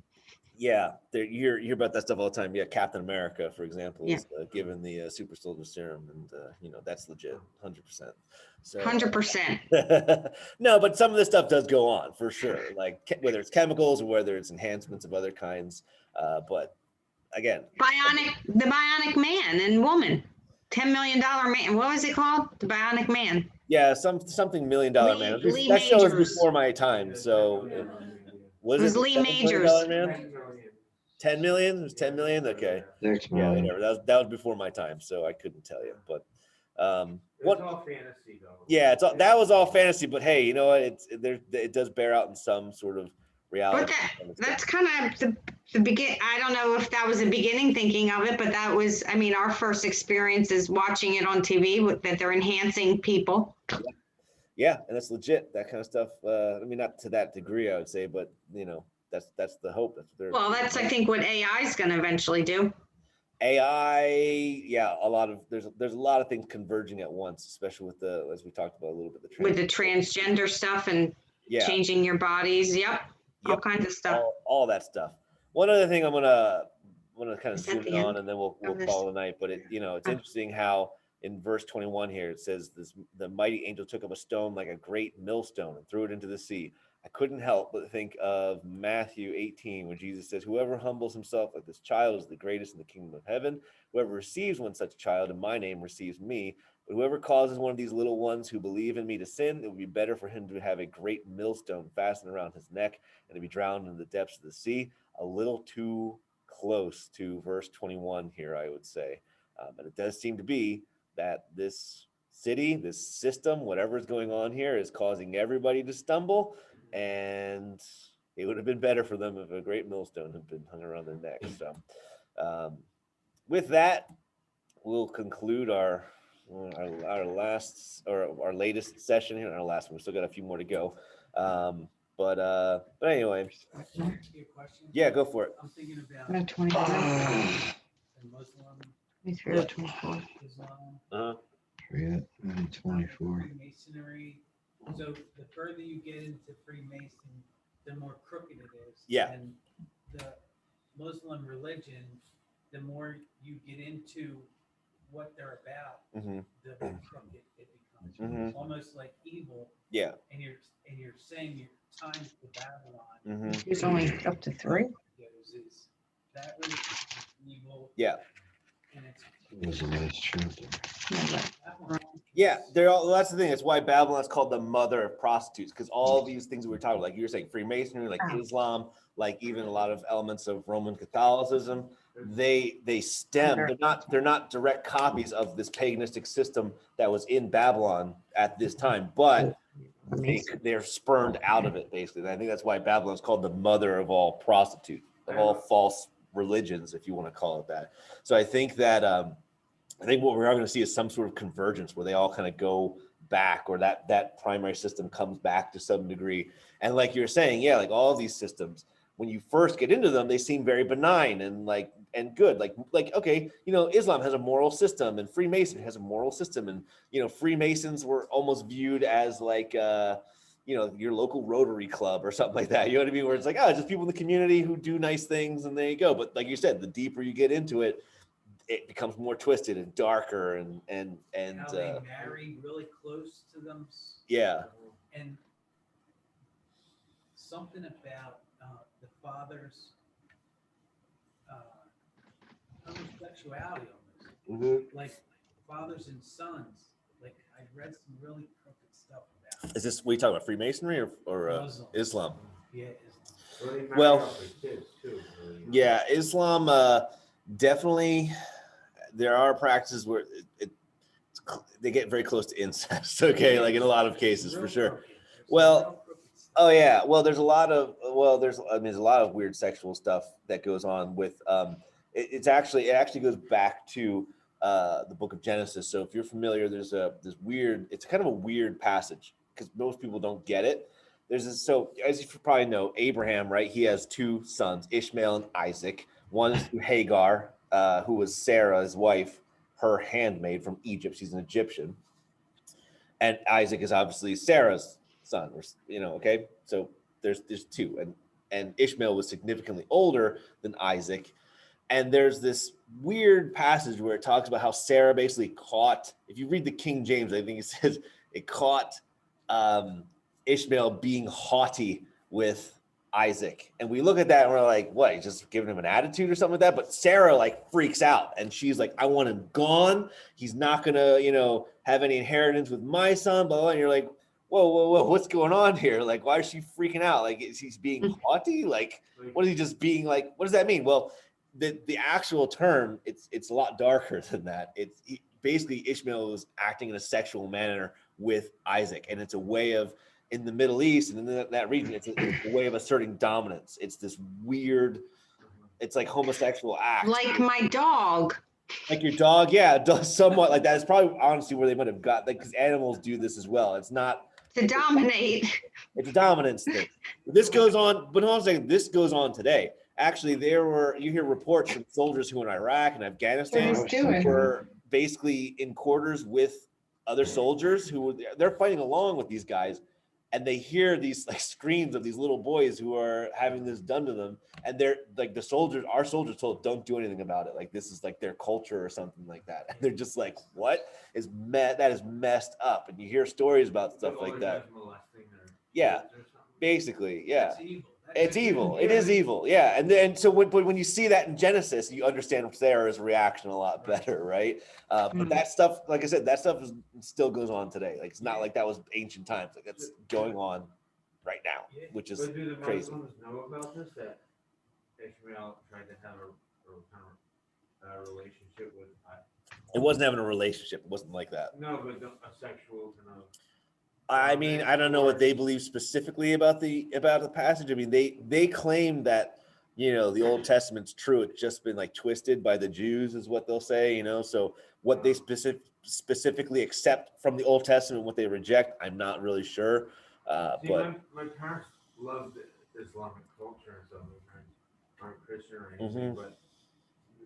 S2: yeah, you hear about that stuff all the time. Yeah, Captain America, for example, is given the super soldier serum, and that's legit, 100%. So
S4: 100%.
S2: no, but some of this stuff does go on for sure, like whether it's chemicals or whether it's enhancements of other kinds. But again,
S4: The Bionic Man and Woman, $10 million man. What was it called? The Bionic Man.
S2: yeah, something $1 million man.
S4: Lee
S2: That show was
S4: Majors.
S2: before my time, so was
S4: It was
S2: it
S4: Lee
S2: $7 million
S4: Majors.
S2: man? 10 million? It was 10 million? Okay. Yeah, whatever. That was before my time, so I couldn't tell you. But
S3: It's all fantasy though.
S2: yeah, that was all fantasy, but hey, you know what? It does bear out in some sort of reality.
S4: But that's kind of the begin. I don't know if that was the beginning thinking of it, but that was, our first experience is watching it on TV that they're enhancing people.
S2: Yeah, and that's legit. That kind of stuff. Not to that degree, I would say, but that's the hope.
S4: That's I think what AI is going to eventually do.
S2: AI, yeah, there's a lot of things converging at once, especially with as we talked about a little bit,
S4: with the transgender stuff and changing your bodies. Yep. All kinds of stuff.
S2: All that stuff. One other thing I'm gonna kind of zoom in on, and then we'll call it a night. But it's interesting how in verse 21 here it says the mighty angel took up a stone like a great millstone and threw it into the sea. I couldn't help but think of Matthew 18, where Jesus says, whoever humbles himself like this child is the greatest in the kingdom of heaven. Whoever receives one such child in my name receives me. But whoever causes one of these little ones who believe in me to sin, it would be better for him to have a great millstone fastened around his neck and to be drowned in the depths of the sea. A little too close to verse 21 here, I would say. But it does seem to be that this city, this system, whatever's going on here is causing everybody to stumble, and it would have been better for them if a great millstone had been hung around their neck. So with that, we'll conclude our last or our latest session here. Our last one. We still got a few more to go. But anyway,
S6: Can I ask you a question?
S2: yeah, go for it.
S6: I'm thinking about
S4: No, 24,
S6: the Muslim,
S4: 23 or 24.
S6: Islam,
S7: Forget 24.
S6: Freemasonry. So the further you get into Freemason, the more crooked it is.
S2: Yeah.
S6: And the Muslim religion, the more you get into what they're about,
S2: Mm-hmm.
S6: the more crooked it becomes.
S2: Mhm.
S6: Almost like evil,
S2: Yeah.
S6: and you're saying your time to Babylon
S2: Mm-hmm.
S4: He's only up to 3.
S6: goes is that was evil.
S2: Yeah.
S6: And it's
S7: It was a nice chapter.
S6: Babylon.
S2: Yeah, they're all. That's the thing. That's why Babylon's called the mother of prostitutes, because all these things we were talking about, like you were saying, Freemasonry, like Islam, like even a lot of elements of Roman Catholicism, they stem. They're not direct copies of this paganistic system that was in Babylon at this time, but they're spurned out of it basically. And I think that's why Babylon's called the mother of all prostitutes, of all false religions, if you want to call it that. So I think that I think what we are going to see is some sort of convergence where they all kind of go back, or that primary system comes back to some degree. And like you're saying, yeah, like all these systems, when you first get into them, they seem very benign and good. Like okay, Islam has a moral system, and Freemasonry has a moral system, and Freemasons were almost viewed as like your local Rotary Club or something like that. You know what I mean? Where it's like, it's just people in the community who do nice things, and there you go. But like you said, the deeper you get into it, it becomes more twisted and darker and
S6: How they marry really close to them.
S2: yeah.
S6: And something about the father's homosexuality almost.
S2: Mm-hmm.
S6: Like fathers and sons. Like I read some really crooked stuff about
S2: Is this, we talking about Freemasonry or
S6: Muslim.
S2: Islam?
S6: Yeah, Islam.
S2: Well, yeah, Islam definitely. There are practices where they get very close to incest. Okay, like in a lot of cases, for sure. Well, oh yeah. Well, there's a lot of weird sexual stuff that goes on with. It actually goes back to the book of Genesis. So if you're familiar, there's this weird. It's kind of a weird passage because most people don't get it. There's this. So as you probably know, Abraham, right? He has 2 sons, Ishmael and Isaac. One is through Hagar, who was Sarah's wife, her handmaid from Egypt. She's an Egyptian. And Isaac is obviously Sarah's son, okay? So there's 2. And Ishmael was significantly older than Isaac. And there's this weird passage where it talks about how Sarah basically caught, if you read the King James, I think it says it caught Ishmael being haughty with Isaac. And we look at that and we're like, what, he's just giving him an attitude or something like that? But Sarah like freaks out and she's like, I want him gone. He's not gonna, have any inheritance with my son, blah, blah. And you're like, whoa, what's going on here? Like, why is she freaking out? Like, is he being haughty? Like, what is he just being like? What does that mean? Well, the actual term, it's a lot darker than that. Basically Ishmael was acting in a sexual manner with Isaac, and it's a way of, in the Middle East and in that region, it's a way of asserting dominance. It's this weird, it's like homosexual act.
S4: Like my dog.
S2: Like your dog, yeah, somewhat like that. It's probably honestly where they might have got, like, because animals do this as well. It's not
S4: To dominate.
S2: It's a dominance thing. This goes on, but hold on a second. This goes on today. Actually, you hear reports from soldiers who in Iraq and Afghanistan
S4: What he's doing.
S2: were basically in quarters with other soldiers they're fighting along with these guys, and they hear these like screams of these little boys who are having this done to them, and they're like, our soldiers told, don't do anything about it. Like, this is like their culture or something like that. And they're just like, that is messed up. And you hear stories about stuff like that. Yeah, basically, yeah.
S6: It's evil.
S2: It's evil. It is evil. Yeah. And then, so when you see that in Genesis, you understand Sarah's reaction a lot better, right? But that stuff, like I said, that stuff still goes on today. Like, it's not like that was ancient times. Like, that's going on right now, which is
S3: But do the
S2: crazy.
S3: Muslims know about this, that Ishmael tried to have a relationship with
S2: It wasn't having a relationship. It wasn't like that.
S3: No, but a sexual kind of.
S2: I mean, I don't know what they believe specifically about the passage. I mean, they claim that, you know, the Old Testament's true. It's just been like twisted by the Jews, is what they'll say. You know, so what they specifically accept from the Old Testament, what they reject, I'm not really sure.
S3: See,
S2: But
S3: my parents loved Islamic culture and stuff. My parents aren't Christian or anything, but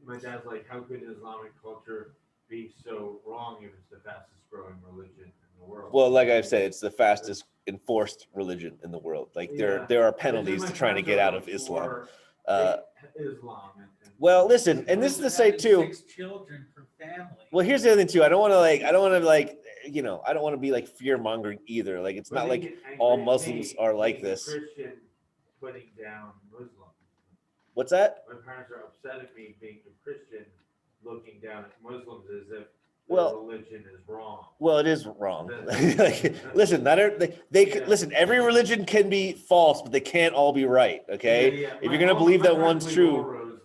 S3: my dad's like, how could Islamic culture be so wrong if it's the fastest growing religion in the world?
S2: well, like I've said, it's the fastest enforced religion in the world. Like
S3: Yeah.
S2: there are
S3: But
S2: penalties
S3: my
S2: to trying to
S3: parents
S2: get
S3: are
S2: out
S3: like
S2: of Islam.
S3: for Islam.
S2: Well, listen, and this is to say
S6: Having
S2: too.
S6: 6 children per family.
S2: Well, here's the other thing too. I don't want to you know, I don't want to be like fear mongering either. Like it's not like all Muslims are like this.
S3: Christian putting down Muslim.
S2: What's that?
S3: My parents are upset at me being a Christian, looking down at Muslims as if their
S2: Well-
S3: religion is wrong.
S2: Well, it is wrong. Like, listen, listen. Every religion can be false, but they can't all be right. Okay.
S3: Yeah,
S2: If you're gonna believe that one's true,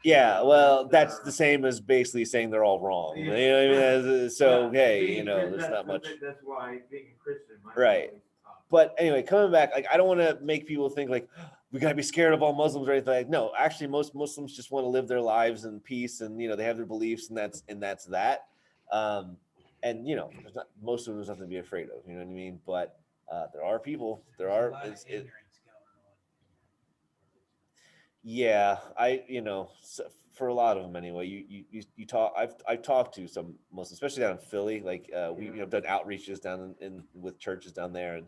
S2: yeah. Well, that's the same as basically saying they're all wrong.
S3: Yeah.
S2: You know what I mean? So hey,
S3: Being
S2: you know,
S3: Christian,
S2: there's not much.
S3: That's why being a Christian, my
S2: Right.
S3: family's tough.
S2: But anyway, coming back, like I don't want to make people think like we gotta be scared of all Muslims or anything. Like, no, actually, most Muslims just want to live their lives in peace, and you know they have their beliefs, and that's that. And you know, most of them there's nothing to be afraid of. You know what I mean? But there are people. There
S6: There's a
S2: are.
S6: lot of ignorance going on.
S2: Yeah, you know, for a lot of them anyway. You talk. I've talked to some Muslims, especially down in Philly. Like we done outreaches down in with churches down there, and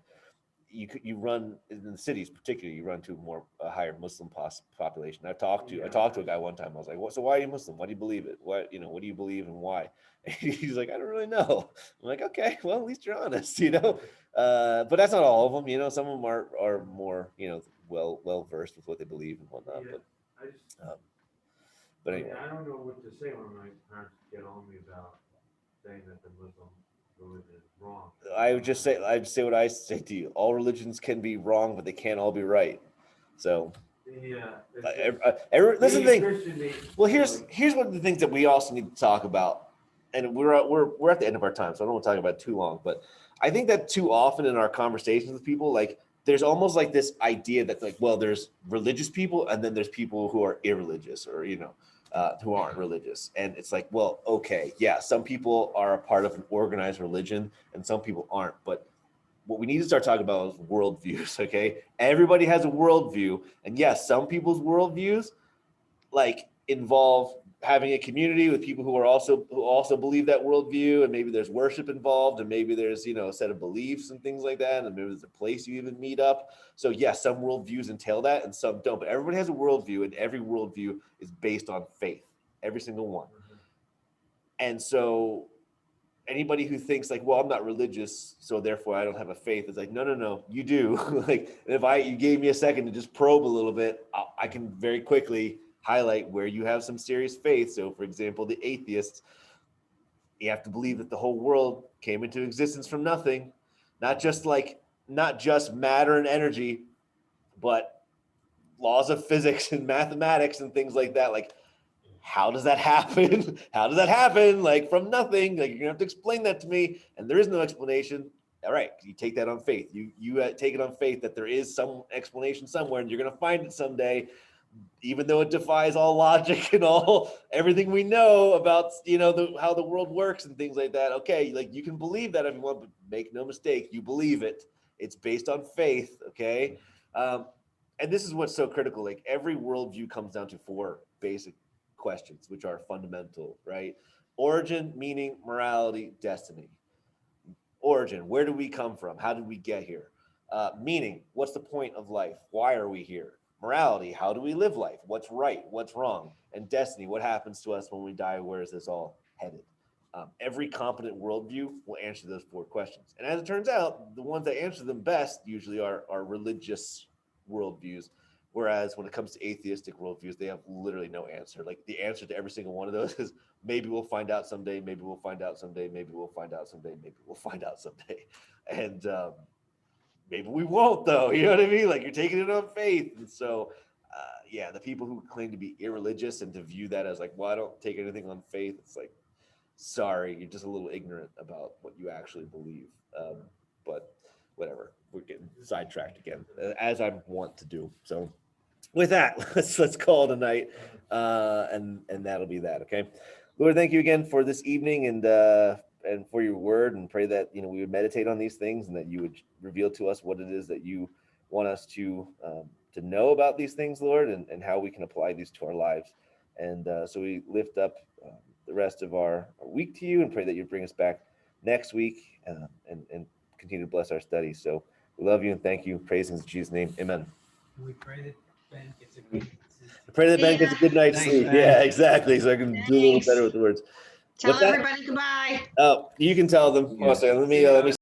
S2: you run in the cities particularly. You run to a higher Muslim population. I talked to a guy one time. I was like, "What? So why are you Muslim? Why do you believe it? What do you believe and why?" And he's like, "I don't really know." I'm like, "Okay, well at least you're honest, you know." But that's not all of them. You know, some of them are more well versed with what they believe and whatnot.
S3: Yeah,
S2: But anyway,
S3: I don't know what to say when my parents get on me about saying that the Muslim religion is wrong.
S2: I'd just say what I say to you. All religions can be wrong, but they can't all be right. So
S3: Yeah.
S2: that's the thing. Well, here's one of the things that we also need to talk about, and we're at the end of our time, so I don't want to talk about it too long. But I think that too often in our conversations with people, like there's almost like this idea that like, well, there's religious people, and then there's people who are irreligious, or who aren't religious, and it's like, well, okay, yeah, some people are a part of an organized religion, and some people aren't, but what we need to start talking about is worldviews. Okay, everybody has a worldview, and yes, some people's worldviews like involve having a community with people who also believe that worldview, and maybe there's worship involved, and maybe there's a set of beliefs and things like that, and maybe there's a place you even meet up. So yes, some worldviews entail that, and some don't. But everybody has a worldview, and every worldview is based on faith, every single one. And so anybody who thinks like, well, I'm not religious, so therefore I don't have a faith, it's like, no, you do. Like, if you gave me a second to just probe a little bit, I can very quickly highlight where you have some serious faith. So for example, the atheists, you have to believe that the whole world came into existence from nothing, not just matter and energy, but laws of physics and mathematics and things like that. Like, how does that happen? How does that happen? Like from nothing, like you're gonna have to explain that to me. And there is no explanation. All right, you take that on faith. You take it on faith that there is some explanation somewhere, and you're gonna find it someday, even though it defies all logic and everything we know about how the world works and things like that. Okay, like you can believe that if you want, but make no mistake, you believe it. It's based on faith. Okay, and this is what's so critical. Like every worldview comes down to 4 basic questions, which are fundamental, right? Origin, meaning, morality, destiny. Origin, where do we come from? How did we get here? Meaning, what's the point of life? Why are we here? Morality, how do we live life? What's right? What's wrong? And destiny, what happens to us when we die? Where is this all headed? Every competent worldview will answer those 4 questions. And as it turns out, the ones that answer them best usually are religious worldviews. Whereas when it comes to atheistic worldviews, they have literally no answer. Like the answer to every single one of those is maybe we'll find out someday, maybe we'll find out someday, maybe we'll find out someday, maybe we'll find out someday. And maybe we won't though, you know what I mean? Like you're taking it on faith. And so, the people who claim to be irreligious and to view that as like, well, I don't take anything on faith. It's like, sorry, you're just a little ignorant about what you actually believe. But whatever, we're getting sidetracked again, as I want to do. So with that, let's call it a night, and that'll be that. Okay, Lord, thank you again for this evening and for your word, and pray that we would meditate on these things and that you would reveal to us what it is that you want us to know about these things, Lord, and how we can apply these to our lives. And so we lift up the rest of our week to you and pray that you bring us back next week and continue to bless our studies. So we love you and thank you. Praise in Jesus' name. Amen.
S6: And we pray that Ben gets a good.
S2: I pray that Ben gets a good night's
S6: Thanks,
S2: sleep.
S6: Ben.
S2: Yeah, exactly. So I can do a little
S4: Thanks.
S2: better with the words.
S4: Tell
S2: With that-
S4: everybody goodbye.
S2: Oh, you can tell them.
S7: Yeah.
S2: Oh, sorry, let me